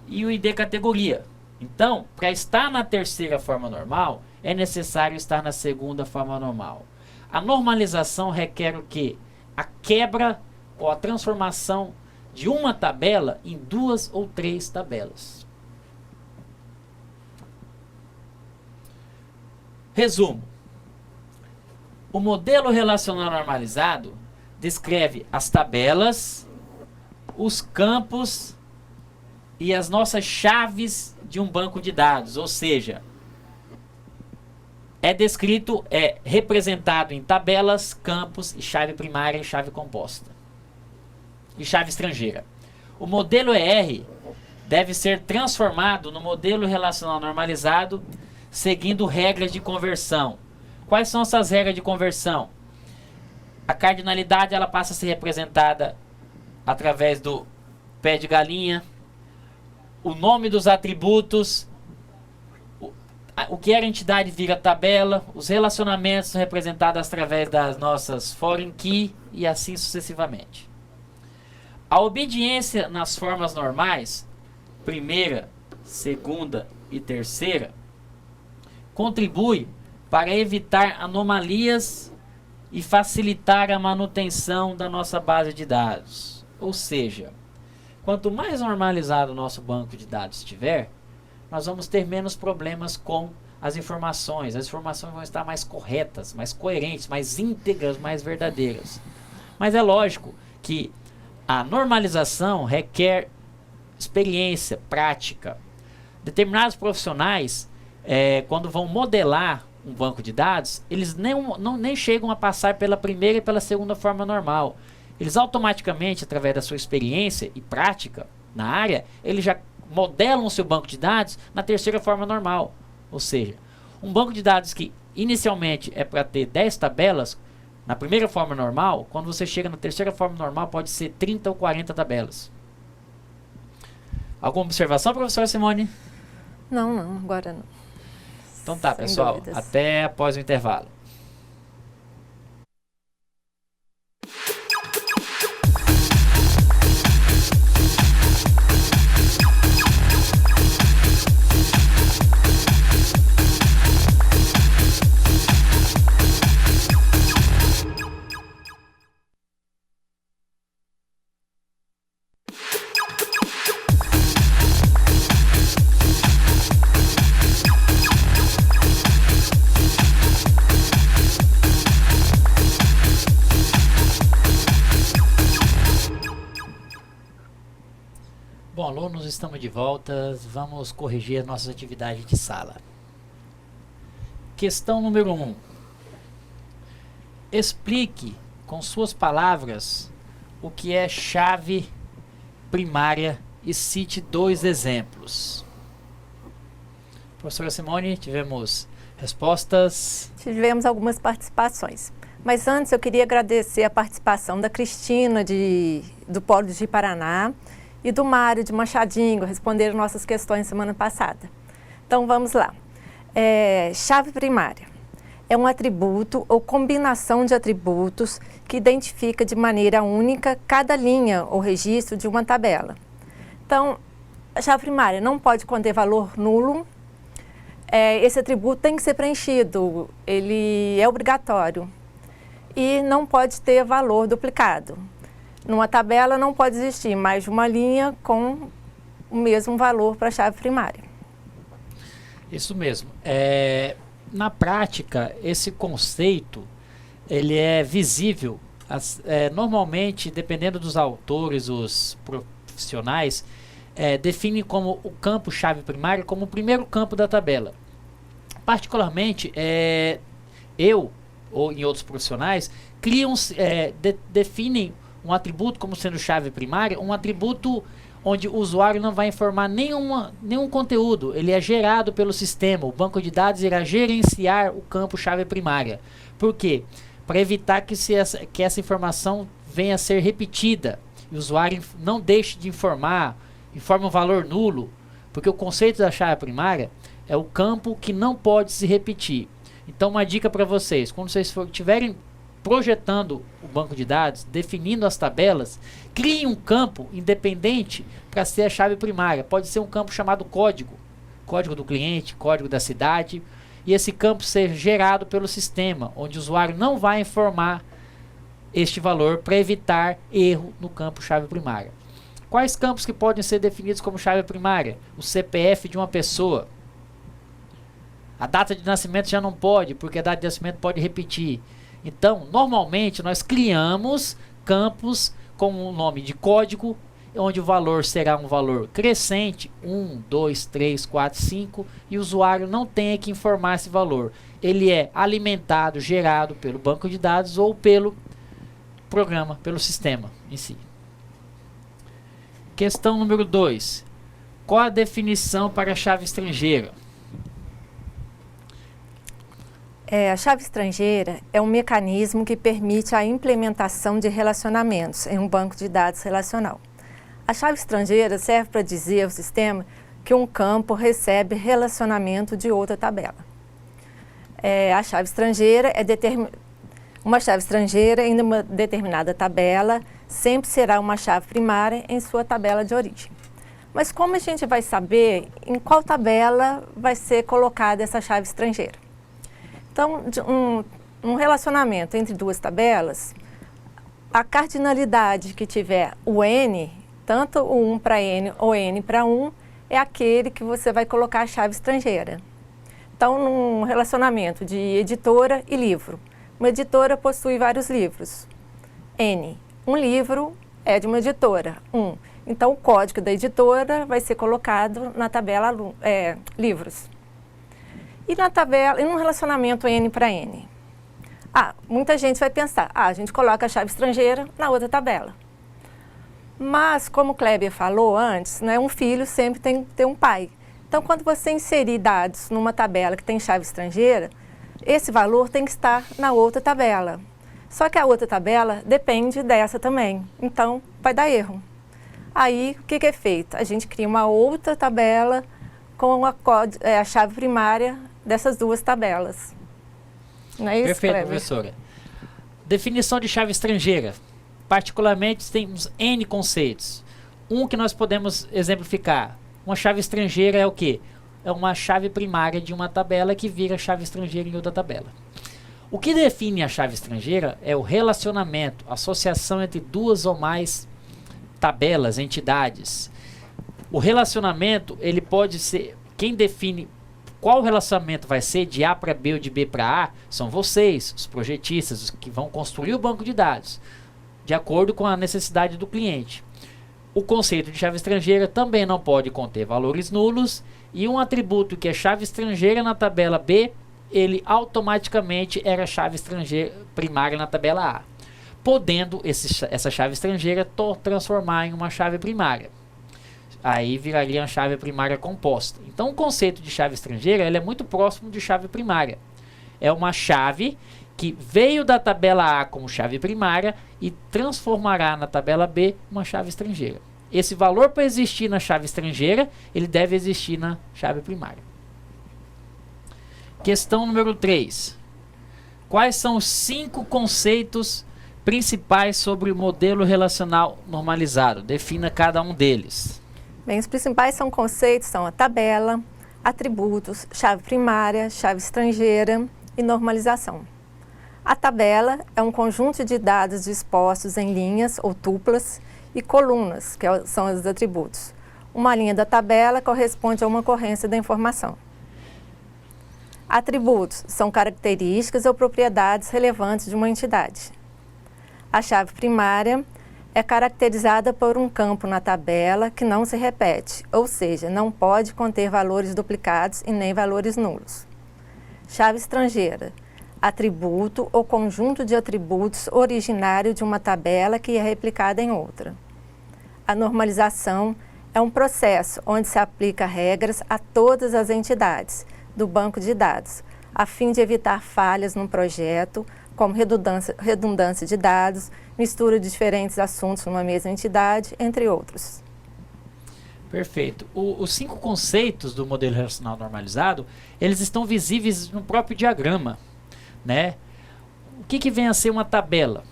e o ID categoria. Então, para estar na terceira forma normal, é necessário estar na segunda forma normal. A normalização requer o quê? A quebra ou a transformação de uma tabela em 2 ou 3 tabelas. Resumo. O modelo relacional normalizado descreve as tabelas, os campos e as nossas chaves de um banco de dados, ou seja, é representado em tabelas, campos e chave primária e chave composta e chave estrangeira. O modelo ER deve ser transformado no modelo relacional normalizado seguindo regras de conversão. Quais são essas regras de conversão? A cardinalidade ela passa a ser representada através do pé de galinha, o nome dos atributos, o que era entidade vira tabela, os relacionamentos são representados através das nossas foreign key e assim sucessivamente. A obediência nas formas normais, primeira, segunda e terceira, contribui para evitar anomalias e facilitar a manutenção da nossa base de dados. Ou seja, quanto mais normalizado o nosso banco de dados estiver, nós vamos ter menos problemas com as informações. As informações vão estar mais corretas, mais coerentes, mais íntegras, mais verdadeiras. Mas é lógico que a normalização requer experiência, prática. Determinados profissionais, quando vão modelar um banco de dados, eles nem chegam a passar pela primeira e pela segunda forma normal. Eles automaticamente, através da sua experiência e prática na área, eles já modelam o seu banco de dados na terceira forma normal. Ou seja, um banco de dados que inicialmente é para ter 10 tabelas, na primeira forma normal, quando você chega na terceira forma normal, pode ser 30 ou 40 tabelas. Alguma observação, professora Simone? Não, agora não. Então tá, pessoal, até após o intervalo. Bom, alunos, estamos de volta. Vamos corrigir as nossas atividades de sala. Questão número 1. Explique com suas palavras o que é chave primária e cite 2 exemplos. Professora Simone, tivemos respostas? Tivemos algumas participações. Mas antes eu queria agradecer a participação da Cristina do Polo de Paraná e do Mário de Machadinho, responderam nossas questões semana passada. Então vamos lá. Chave primária é um atributo ou combinação de atributos que identifica de maneira única cada linha ou registro de uma tabela. Então, a chave primária não pode conter valor nulo. Esse atributo tem que ser preenchido, ele é obrigatório. E não pode ter valor duplicado. Numa tabela não pode existir mais de uma linha com o mesmo valor para a chave primária. Isso mesmo. Na prática, esse conceito ele é visível. Normalmente, dependendo dos autores, os profissionais, definem como o campo chave primária como o primeiro campo da tabela. Particularmente, eu ou em outros profissionais definem um atributo como sendo chave primária, um atributo onde o usuário não vai informar nenhum conteúdo, ele é gerado pelo sistema, o banco de dados irá gerenciar o campo chave primária. Por quê? Para evitar que essa informação venha a ser repetida, e o usuário não deixe de informe um valor nulo, porque o conceito da chave primária é o campo que não pode se repetir. Então uma dica para vocês, quando vocês estiverem projetando o banco de dados, definindo as tabelas, criem um campo independente para ser a chave primária. Pode ser um campo chamado código do cliente, código da cidade, e esse campo ser gerado pelo sistema, onde o usuário não vai informar este valor para evitar erro no campo chave primária. Quais campos que podem ser definidos como chave primária? O CPF de uma pessoa. A data de nascimento já não pode, porque a data de nascimento pode repetir. Então, normalmente, nós criamos campos com o nome de código, onde o valor será um valor crescente, 1, 2, 3, 4, 5, e o usuário não tem que informar esse valor. Ele é alimentado, gerado pelo banco de dados ou pelo programa, pelo sistema em si. Questão número 2. Qual a definição para a chave estrangeira? A chave estrangeira é um mecanismo que permite a implementação de relacionamentos em um banco de dados relacional. A chave estrangeira serve para dizer ao sistema que um campo recebe relacionamento de outra tabela. A chave estrangeira uma chave estrangeira em uma determinada tabela sempre será uma chave primária em sua tabela de origem. Mas como a gente vai saber em qual tabela vai ser colocada essa chave estrangeira? Então, um relacionamento entre duas tabelas, a cardinalidade que tiver o N, tanto o 1 para N ou N para 1, é aquele que você vai colocar a chave estrangeira. Então, num relacionamento de editora e livro, uma editora possui vários livros. N, um livro é de uma editora, 1. Então, o código da editora vai ser colocado na tabela livros. E na tabela, em um relacionamento N para N? Muita gente vai pensar, a gente coloca a chave estrangeira na outra tabela. Mas, como o Kleber falou antes, né, um filho sempre tem que ter um pai. Então, quando você inserir dados numa tabela que tem chave estrangeira, esse valor tem que estar na outra tabela. Só que a outra tabela depende dessa também, então vai dar erro. Aí, o que é feito? A gente cria uma outra tabela com a chave primária dessas duas tabelas. Não é isso, Perfeito, Kleber? professora. Definição de chave estrangeira. Particularmente, temos N conceitos. Um que nós podemos exemplificar. Uma chave estrangeira é o quê? É uma chave primária de uma tabela que vira chave estrangeira em outra tabela. O que define a chave estrangeira é o relacionamento, associação entre duas ou mais tabelas, entidades. O relacionamento, ele pode ser, quem define qual relacionamento vai ser de A para B ou de B para A, são vocês, os projetistas, os que vão construir o banco de dados, de acordo com a necessidade do cliente. O conceito de chave estrangeira também não pode conter valores nulos, e um atributo que é chave estrangeira na tabela B, ele automaticamente era chave estrangeira primária na tabela A, podendo essa chave estrangeira transformar em uma chave primária. Aí viraria uma chave primária composta. Então o conceito de chave estrangeira ele é muito próximo de chave primária. É uma chave que veio da tabela A como chave primária e transformará na tabela B uma chave estrangeira. Esse valor, para existir na chave estrangeira, ele deve existir na chave primária. Questão número 3. Quais são os 5 conceitos principais sobre o modelo relacional normalizado? Defina cada um deles. Bem, os principais conceitos são a tabela, atributos, chave primária, chave estrangeira e normalização. A tabela é um conjunto de dados dispostos em linhas ou tuplas e colunas, que são os atributos. Uma linha da tabela corresponde a uma ocorrência da informação. Atributos são características ou propriedades relevantes de uma entidade. A chave primária é caracterizada por um campo na tabela que não se repete, ou seja, não pode conter valores duplicados e nem valores nulos. Chave estrangeira, atributo ou conjunto de atributos originário de uma tabela que é replicada em outra. A normalização é um processo onde se aplica regras a todas as entidades do banco de dados, a fim de evitar falhas no projeto, como redundância de dados, mistura de diferentes assuntos numa mesma entidade, entre outros. Perfeito. Os 5 conceitos do modelo relacional normalizado, eles estão visíveis no próprio diagrama, né? O que vem a ser uma tabela?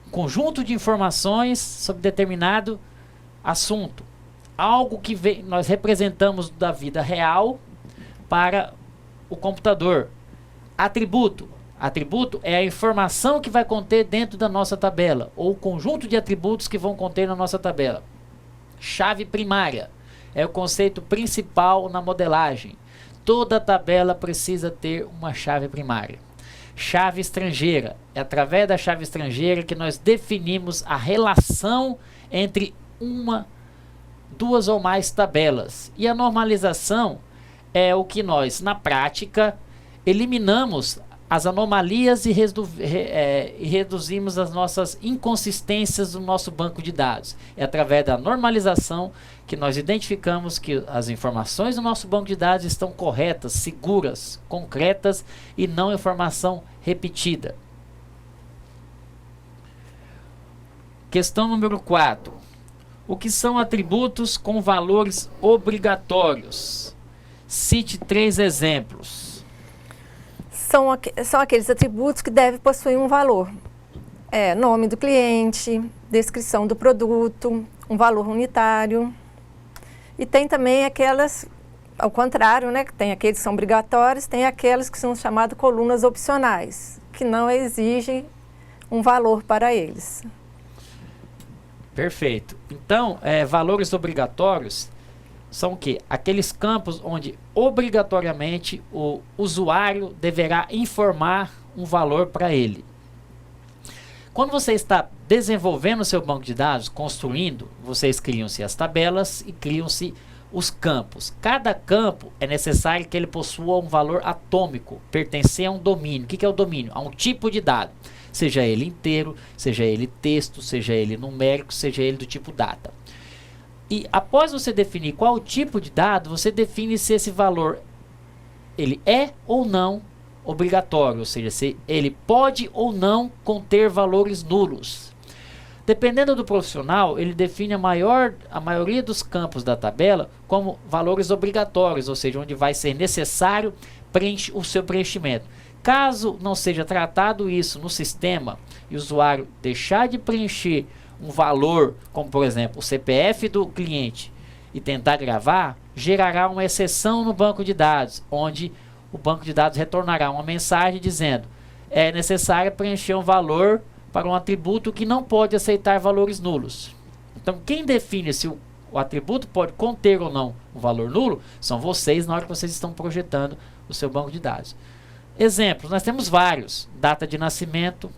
Um conjunto de informações sobre determinado assunto. Algo que nós representamos da vida real para o computador. Atributo. Atributo é a informação que vai conter dentro da nossa tabela, ou o conjunto de atributos que vão conter na nossa tabela. Chave primária é o conceito principal na modelagem. Toda tabela precisa ter uma chave primária. Chave estrangeira é através da chave estrangeira que nós definimos a relação entre duas ou mais tabelas. E a normalização é o que nós, na prática, eliminamos as anomalias e reduzimos as nossas inconsistências no nosso banco de dados. É através da normalização que nós identificamos que as informações do nosso banco de dados estão corretas, seguras, concretas e não informação repetida. Questão número 4. O que são atributos com valores obrigatórios? Cite 3 exemplos. São aqueles atributos que devem possuir um valor. Nome do cliente, descrição do produto, um valor unitário. E tem também aquelas, ao contrário, né? Tem aqueles que são obrigatórios, tem aquelas que são chamadas colunas opcionais, que não exigem um valor para eles. Perfeito. Então, valores obrigatórios são o quê? Aqueles campos onde obrigatoriamente o usuário deverá informar um valor para ele. Quando você está desenvolvendo o seu banco de dados, construindo, vocês criam-se as tabelas e criam-se os campos. Cada campo é necessário que ele possua um valor atômico, pertencer a um domínio. O que é o domínio? A um tipo de dado. Seja ele inteiro, seja ele texto, seja ele numérico, seja ele do tipo data. E após você definir qual o tipo de dado, você define se esse valor ele é ou não obrigatório, ou seja, se ele pode ou não conter valores nulos. Dependendo do profissional, ele define a maioria dos campos da tabela como valores obrigatórios, ou seja, onde vai ser necessário o seu preenchimento. Caso não seja tratado isso no sistema e o usuário deixar de preencher um valor, como por exemplo o CPF do cliente, e tentar gravar, gerará uma exceção no banco de dados, onde o banco de dados retornará uma mensagem dizendo: é necessário preencher um valor para um atributo que não pode aceitar valores nulos. Então, quem define se o atributo pode conter ou não um valor nulo são vocês na hora que vocês estão projetando o seu banco de dados. Exemplos, nós temos vários. Data de nascimento.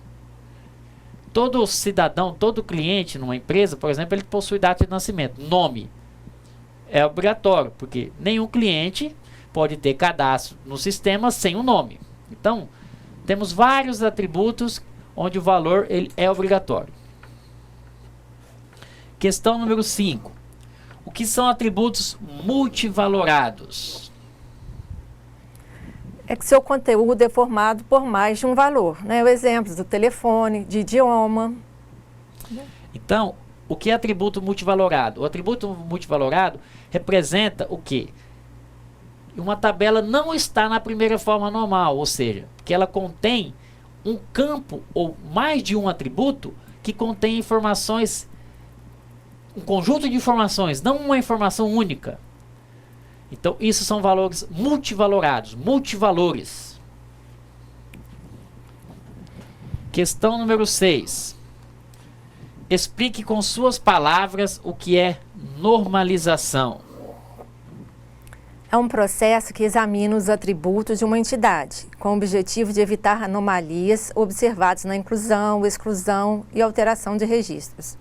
Todo cidadão, todo cliente numa empresa, por exemplo, ele possui data de nascimento. Nome é obrigatório, porque nenhum cliente pode ter cadastro no sistema sem um nome. Então, temos vários atributos onde o valor ele é obrigatório. Questão número 5. O que são atributos multivalorados? É que seu conteúdo é formado por mais de um valor, né? O exemplo do telefone, de idioma. Então, o que é atributo multivalorado? O atributo multivalorado representa o quê? Uma tabela não está na primeira forma normal, ou seja, que ela contém um campo ou mais de um atributo que contém informações, um conjunto de informações, não uma informação única. Então, isso são valores multivalorados, multivalores. Questão número 6. Explique com suas palavras o que é normalização. É um processo que examina os atributos de uma entidade, com o objetivo de evitar anomalias observadas na inclusão, exclusão e alteração de registros.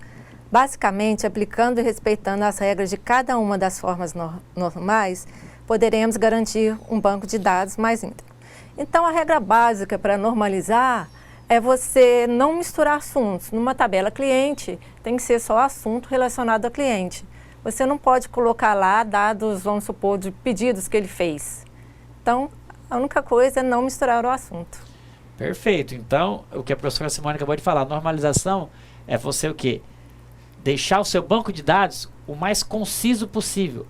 Basicamente, aplicando e respeitando as regras de cada uma das formas normais, poderemos garantir um banco de dados mais íntegro. Então, a regra básica para normalizar é você não misturar assuntos. Numa tabela cliente, tem que ser só assunto relacionado ao cliente. Você não pode colocar lá dados, vamos supor, de pedidos que ele fez. Então, a única coisa é não misturar o assunto. Perfeito. Então, o que a professora Simone acabou de falar, normalização é você o quê? Deixar o seu banco de dados o mais conciso possível.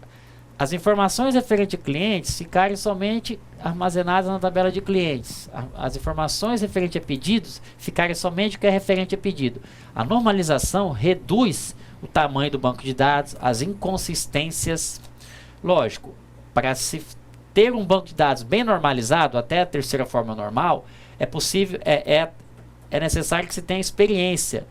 As informações referentes a clientes ficarem somente armazenadas na tabela de clientes. As informações referentes a pedidos ficarem somente o que é referente a pedido. A normalização reduz o tamanho do banco de dados, as inconsistências. Lógico, para se ter um banco de dados bem normalizado, até a terceira forma normal, é possível, é necessário que se tenha experiência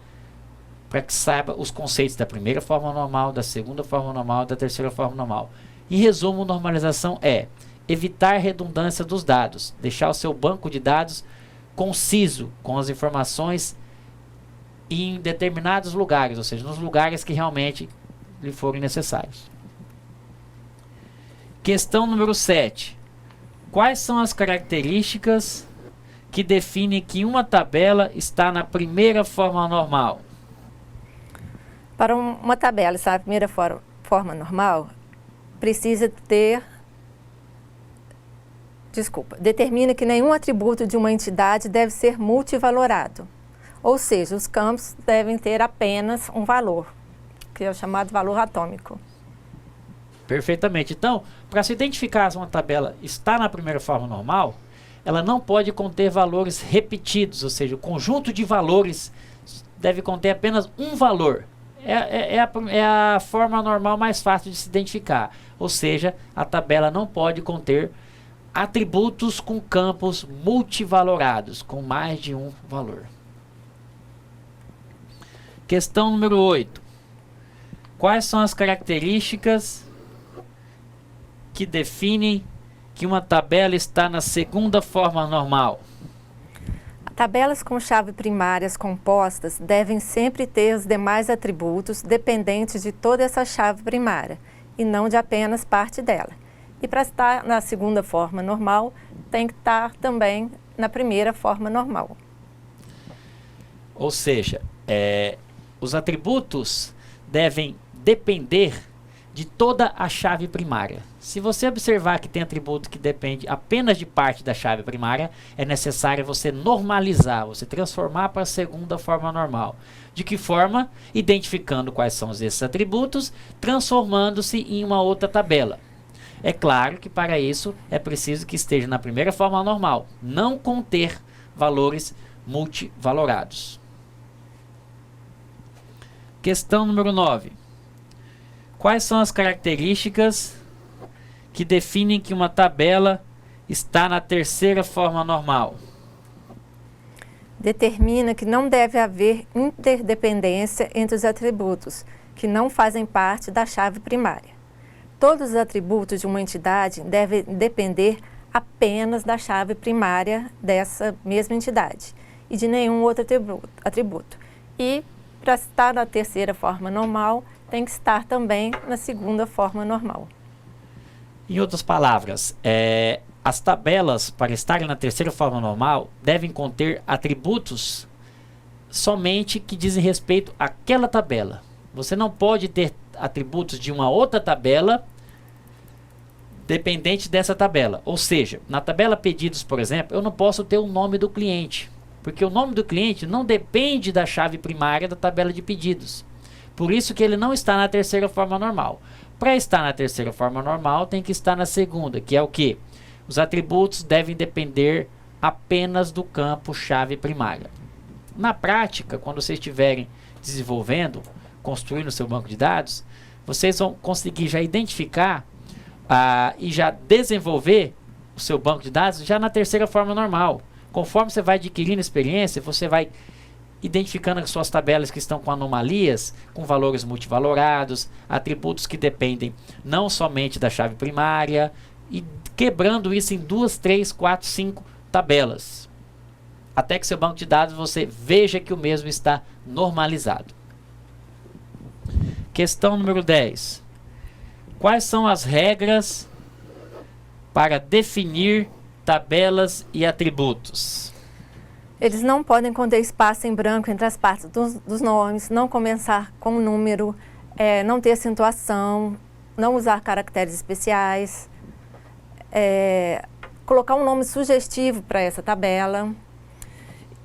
para que saiba os conceitos da primeira forma normal, da segunda forma normal, da terceira forma normal. Em resumo, normalização é evitar redundância dos dados, deixar o seu banco de dados conciso com as informações em determinados lugares, ou seja, nos lugares que realmente lhe forem necessários. Questão número 7. Quais são as características que definem que uma tabela está na primeira forma normal? Para uma tabela estar na primeira forma normal, precisa ter... determina que nenhum atributo de uma entidade deve ser multivalorado. Ou seja, os campos devem ter apenas um valor, que é o chamado valor atômico. Perfeitamente. Então, para se identificar se uma tabela está na primeira forma normal, ela não pode conter valores repetidos, ou seja, o conjunto de valores deve conter apenas um valor. É a forma normal mais fácil de se identificar. Ou seja, a tabela não pode conter atributos com campos multivalorados, com mais de um valor. Questão número 8. Quais são as características que definem que uma tabela está na segunda forma normal? Tabelas com chave primárias compostas devem sempre ter os demais atributos dependentes de toda essa chave primária, e não de apenas parte dela. E para estar na segunda forma normal, tem que estar também na primeira forma normal. Ou seja, os atributos devem depender de toda a chave primária. Se você observar que tem atributo que depende apenas de parte da chave primária, é necessário você normalizar, você transformar para a segunda forma normal. De que forma? Identificando quais são esses atributos, transformando-se em uma outra tabela. É claro que para isso é preciso que esteja na primeira forma normal, não conter valores multivalorados. Questão número 9. Quais são as características que definem que uma tabela está na terceira forma normal? Determina que não deve haver interdependência entre os atributos que não fazem parte da chave primária. Todos os atributos de uma entidade devem depender apenas da chave primária dessa mesma entidade e de nenhum outro atributo. E para estar na terceira forma normal, tem que estar também na segunda forma normal. Em outras palavras, as tabelas, para estarem na terceira forma normal, devem conter atributos somente que dizem respeito àquela tabela. Você não pode ter atributos de uma outra tabela dependente dessa tabela. Ou seja, na tabela pedidos, por exemplo, eu não posso ter o nome do cliente, porque o nome do cliente não depende da chave primária da tabela de pedidos. Por isso que ele não está na terceira forma normal. Para estar na terceira forma normal, tem que estar na segunda, que é o quê? Os atributos devem depender apenas do campo chave primária. Na prática, quando vocês estiverem desenvolvendo, construindo o seu banco de dados, vocês vão conseguir já identificar e já desenvolver o seu banco de dados já na terceira forma normal. Conforme você vai adquirindo experiência, você vai identificando as suas tabelas que estão com anomalias, com valores multivalorados, atributos que dependem não somente da chave primária, e quebrando isso em 2, 3, 4, 5 tabelas. Até que seu banco de dados você veja que o mesmo está normalizado. Questão número 10. Quais são as regras para definir tabelas e atributos? Eles não podem conter espaço em branco entre as partes dos nomes, não começar com número, não ter acentuação, não usar caracteres especiais, colocar um nome sugestivo para essa tabela.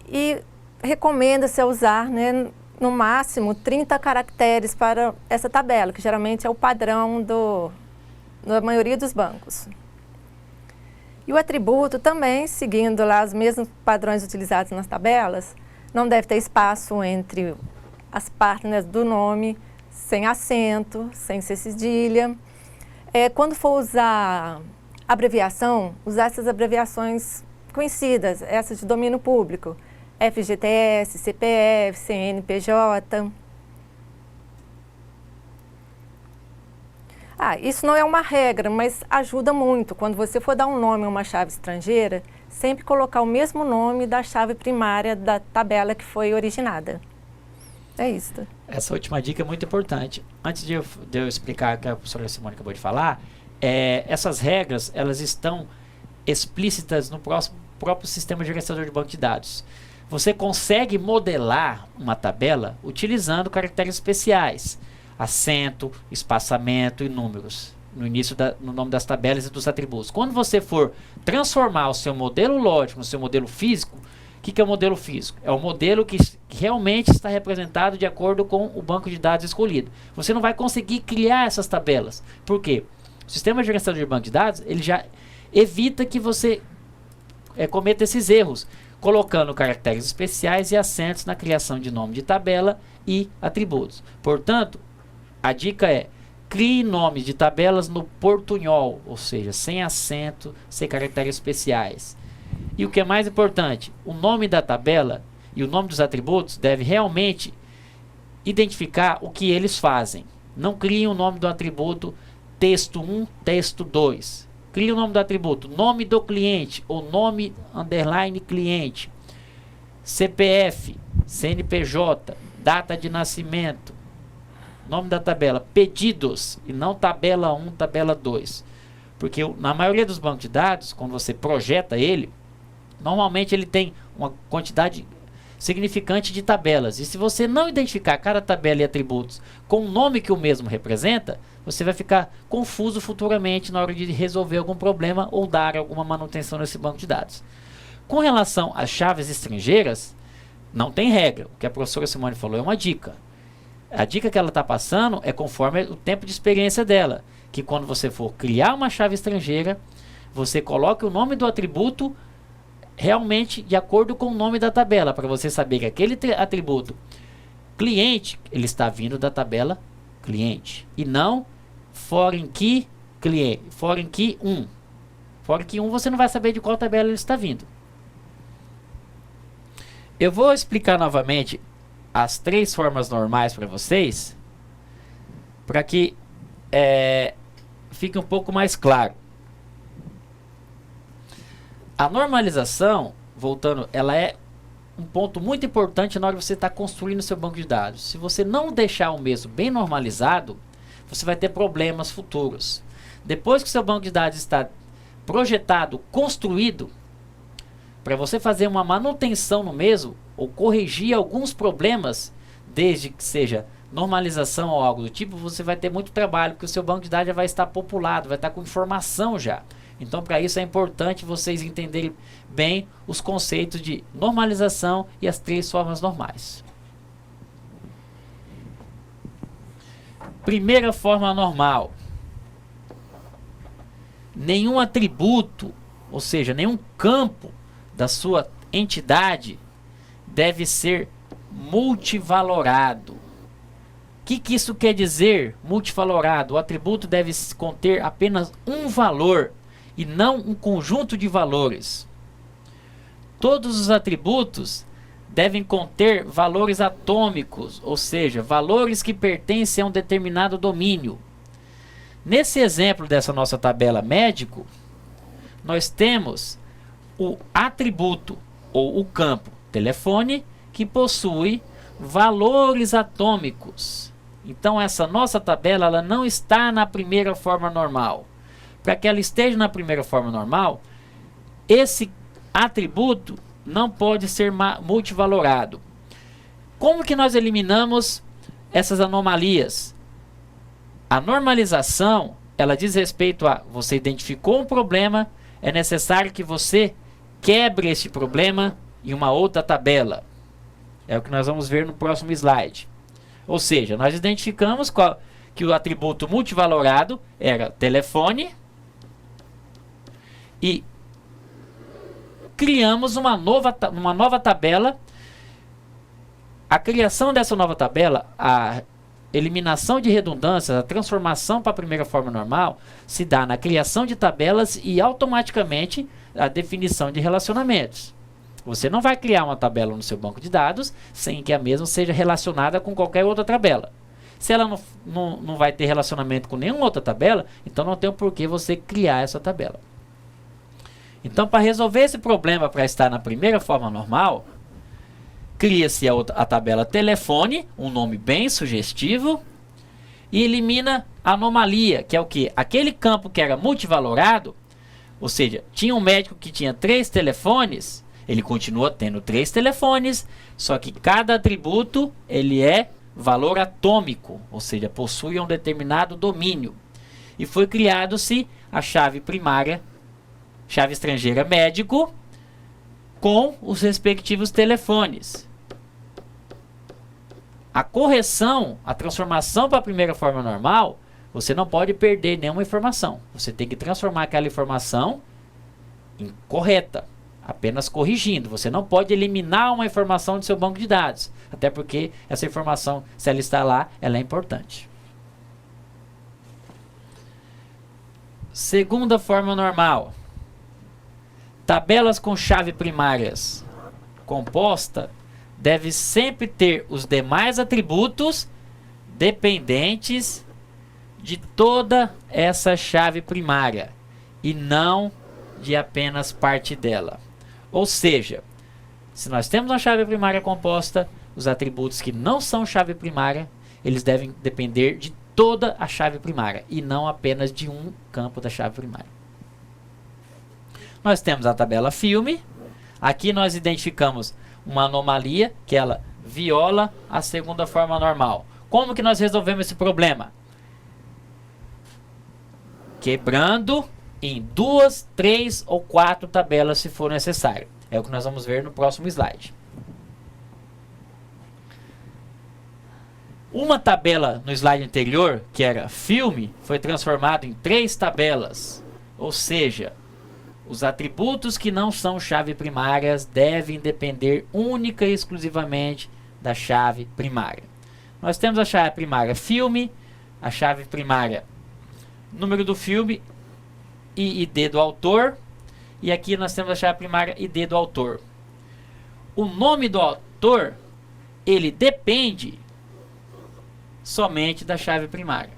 E recomenda-se usar, né, no máximo 30 caracteres para essa tabela, que geralmente é o padrão da maioria dos bancos. E o atributo também, seguindo lá os mesmos padrões utilizados nas tabelas, não deve ter espaço entre as partes, né, do nome, sem acento, sem ser cedilha. Quando for usar abreviação, usar essas abreviações conhecidas, essas de domínio público, FGTS, CPF, CNPJ. Isso não é uma regra, mas ajuda muito. Quando você for dar um nome a uma chave estrangeira, sempre colocar o mesmo nome da chave primária da tabela que foi originada. É isso. Essa última dica é muito importante. Antes de eu explicar o que a professora Simone acabou de falar, essas regras elas estão explícitas no próprio sistema gerenciador de banco de dados. Você consegue modelar uma tabela utilizando caracteres especiais, acento, espaçamento e números no nome das tabelas e dos atributos. Quando você for transformar o seu modelo lógico no seu modelo físico, o que é o modelo físico? É o modelo que realmente está representado de acordo com o banco de dados escolhido. Você não vai conseguir criar essas tabelas. Por quê? O sistema gerenciador de banco de dados ele já evita que você cometa esses erros, colocando caracteres especiais e acentos na criação de nome de tabela e atributos. Portanto, a dica é: crie nomes de tabelas no portunhol, ou seja, sem acento, sem caracteres especiais. E o que é mais importante, o nome da tabela e o nome dos atributos deve realmente identificar o que eles fazem. Não crie o nome do atributo texto 1, texto 2. Crie o nome do atributo nome do cliente ou nome underline cliente, CPF, CNPJ, data de nascimento, nome da tabela, pedidos, e não tabela 1, tabela 2. Porque na maioria dos bancos de dados, quando você projeta ele, normalmente ele tem uma quantidade significante de tabelas. E se você não identificar cada tabela e atributos com o nome que o mesmo representa, você vai ficar confuso futuramente na hora de resolver algum problema ou dar alguma manutenção nesse banco de dados. Com relação às chaves estrangeiras, não tem regra. O que a professora Simone falou é uma dica. A dica que ela está passando é conforme o tempo de experiência dela, que quando você for criar uma chave estrangeira, você coloque o nome do atributo realmente de acordo com o nome da tabela, para você saber que aquele atributo cliente, ele está vindo da tabela cliente, e não foreign key cliente, foreign key 1. Foreign key 1 você não vai saber de qual tabela ele está vindo. Eu vou explicar novamente as 3 formas normais para vocês, para que fique um pouco mais claro. A normalização, voltando, ela é um ponto muito importante na hora que você está construindo seu banco de dados. Se você não deixar o mesmo bem normalizado, você vai ter problemas futuros. Depois que seu banco de dados está projetado, construído, para você fazer uma manutenção no mesmo, ou corrigir alguns problemas, desde que seja normalização ou algo do tipo, você vai ter muito trabalho, porque o seu banco de dados já vai estar populado, vai estar com informação já. Então, para isso é importante vocês entenderem bem os conceitos de normalização e as 3 formas normais. Primeira forma normal. Nenhum atributo, ou seja, nenhum campo da sua entidade deve ser multivalorado. O que isso quer dizer, multivalorado? O atributo deve conter apenas um valor e não um conjunto de valores. Todos os atributos devem conter valores atômicos, ou seja, valores que pertencem a um determinado domínio. Nesse exemplo dessa nossa tabela médico, nós temos o atributo ou o campo telefone que possui valores atômicos. Então essa nossa tabela ela não está na primeira forma normal. Para que ela esteja na primeira forma normal, esse atributo não pode ser multivalorado. Como que nós eliminamos essas anomalias? A normalização, ela diz respeito a você identificou um problema, é necessário que você quebre esse problema em uma outra tabela. É o que nós vamos ver no próximo slide. Ou seja, nós identificamos que o atributo multivalorado era telefone e criamos uma nova tabela. A criação dessa nova tabela, a eliminação de redundâncias, a transformação para a primeira forma normal, se dá na criação de tabelas e automaticamente a definição de relacionamentos. Você não vai criar uma tabela no seu banco de dados sem que a mesma seja relacionada com qualquer outra tabela. Se ela não vai ter relacionamento com nenhuma outra tabela, então não tem o porquê você criar essa tabela. Então, para resolver esse problema, para estar na primeira forma normal, cria-se a tabela telefone, um nome bem sugestivo, e elimina a anomalia, que é o que? Aquele campo que era multivalorado, ou seja, tinha um médico que tinha 3 telefones, ele continua tendo 3 telefones, só que cada atributo ele é valor atômico, ou seja, possui um determinado domínio. E foi criado-se a chave primária, chave estrangeira médico, com os respectivos telefones. A correção, a transformação para a primeira forma normal, você não pode perder nenhuma informação. Você tem que transformar aquela informação em correta, apenas corrigindo. Você não pode eliminar uma informação do seu banco de dados, até porque essa informação, se ela está lá, ela é importante. Segunda forma normal. Tabelas com chave primárias composta deve sempre ter os demais atributos dependentes de toda essa chave primária e não de apenas parte dela. Ou seja, se nós temos uma chave primária composta, os atributos que não são chave primária, eles devem depender de toda a chave primária e não apenas de um campo da chave primária. Nós temos a tabela filme. Aqui nós identificamos uma anomalia que ela viola a segunda forma normal. Como que nós resolvemos esse problema? Quebrando em 2, 3 ou 4 tabelas se for necessário. É o que nós vamos ver no próximo slide. Uma tabela no slide anterior, que era filme, foi transformada em 3 tabelas. Ou seja, os atributos que não são chave primárias devem depender única e exclusivamente da chave primária. Nós temos a chave primária filme, a chave primária número do filme e ID do autor. E aqui nós temos a chave primária ID do autor. O nome do autor, ele depende somente da chave primária.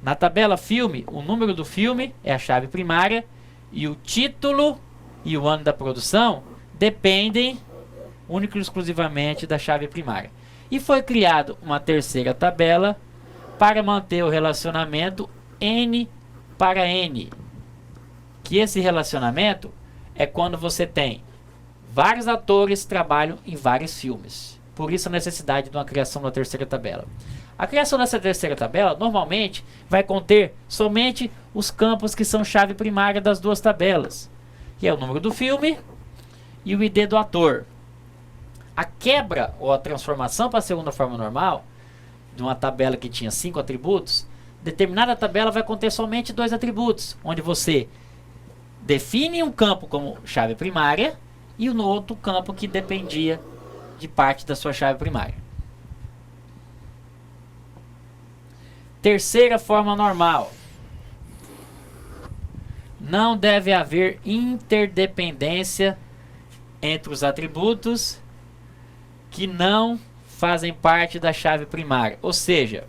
Na tabela filme, o número do filme é a chave primária e o título e o ano da produção dependem única e exclusivamente da chave primária. E foi criado uma terceira tabela para manter o relacionamento N para N. Que esse relacionamento é quando você tem vários atores que trabalham em vários filmes. Por isso a necessidade de uma criação da terceira tabela. A criação dessa terceira tabela normalmente vai conter somente os campos que são chave primária das duas tabelas, que é o número do filme e o ID do ator. A quebra ou a transformação para a segunda forma normal de uma tabela que tinha 5 atributos, determinada tabela vai conter somente 2 atributos, onde você define um campo como chave primária e no outro campo que dependia de parte da sua chave primária. Terceira forma normal. Não deve haver interdependência entre os atributos que não fazem parte da chave primária. Ou seja,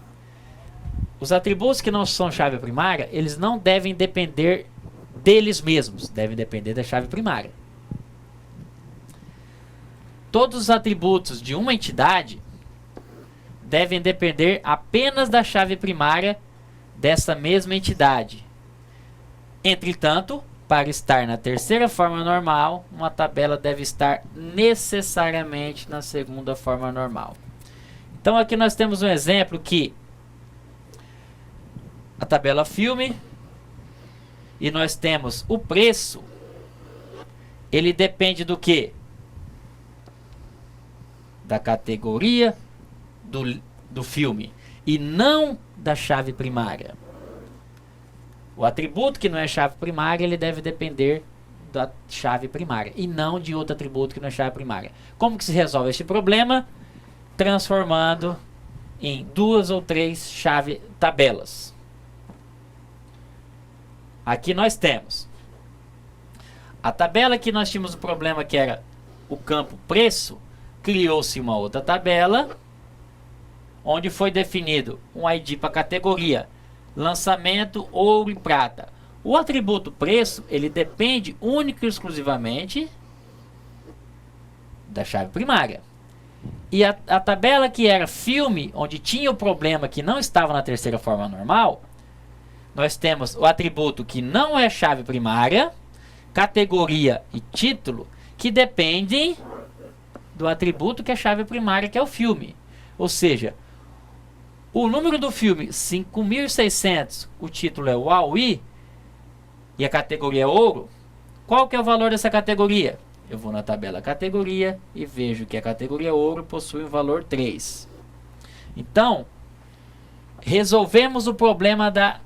os atributos que não são chave primária, eles não devem depender deles mesmos, devem depender da chave primária. Todos os atributos de uma entidade devem depender apenas da chave primária dessa mesma entidade. Entretanto, para estar na terceira forma normal, uma tabela deve estar necessariamente na segunda forma normal. Então aqui nós temos um exemplo que a tabela filme e nós temos o preço. Ele depende do que? Da categoria do filme e não da chave primária. O atributo que não é chave primária, ele deve depender da chave primária e não de outro atributo que não é chave primária. Como que se resolve este problema? Transformando em 2 ou 3 tabelas. Aqui nós temos a tabela que nós tínhamos o problema que era o campo preço, criou-se uma outra tabela onde foi definido um ID para a categoria lançamento, ouro e prata. O atributo preço, ele depende única e exclusivamente da chave primária. E a tabela que era filme, onde tinha o problema que não estava na terceira forma normal, nós temos o atributo que não é chave primária, categoria e título, que dependem do atributo que é chave primária, que é o filme. Ou seja, o número do filme 5.600, o título é Huawei e a categoria é ouro. Qual que é o valor dessa categoria? Eu vou na tabela categoria e vejo que a categoria ouro possui o valor 3. Então, resolvemos o problema da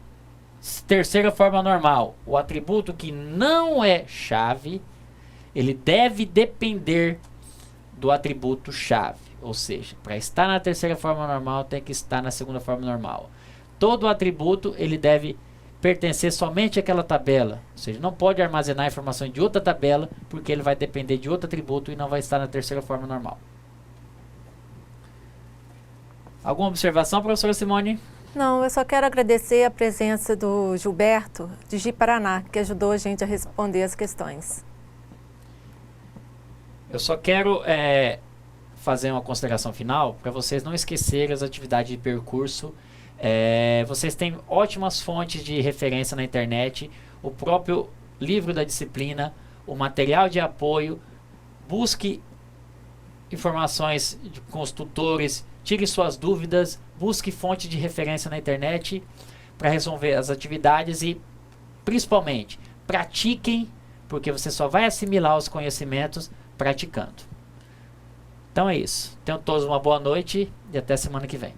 terceira forma normal. O atributo que não é chave, ele deve depender do atributo chave. Ou seja, para estar na terceira forma normal, tem que estar na segunda forma normal. Todo atributo, ele deve pertencer somente àquela tabela. Ou seja, não pode armazenar informações de outra tabela, porque ele vai depender de outro atributo e não vai estar na terceira forma normal. Alguma observação, professora Simone? Não, eu só quero agradecer a presença do Gilberto, de Ji-Paraná, que ajudou a gente a responder as questões. Eu só quero fazer uma consideração final para vocês não esquecerem as atividades de percurso. Vocês têm ótimas fontes de referência na internet, o próprio livro da disciplina, o material de apoio. Busque informações com os tutores, tire suas dúvidas, busque fonte de referência na internet para resolver as atividades e, principalmente, pratiquem, porque você só vai assimilar os conhecimentos praticando. Então é isso. Tenham todos uma boa noite e até semana que vem.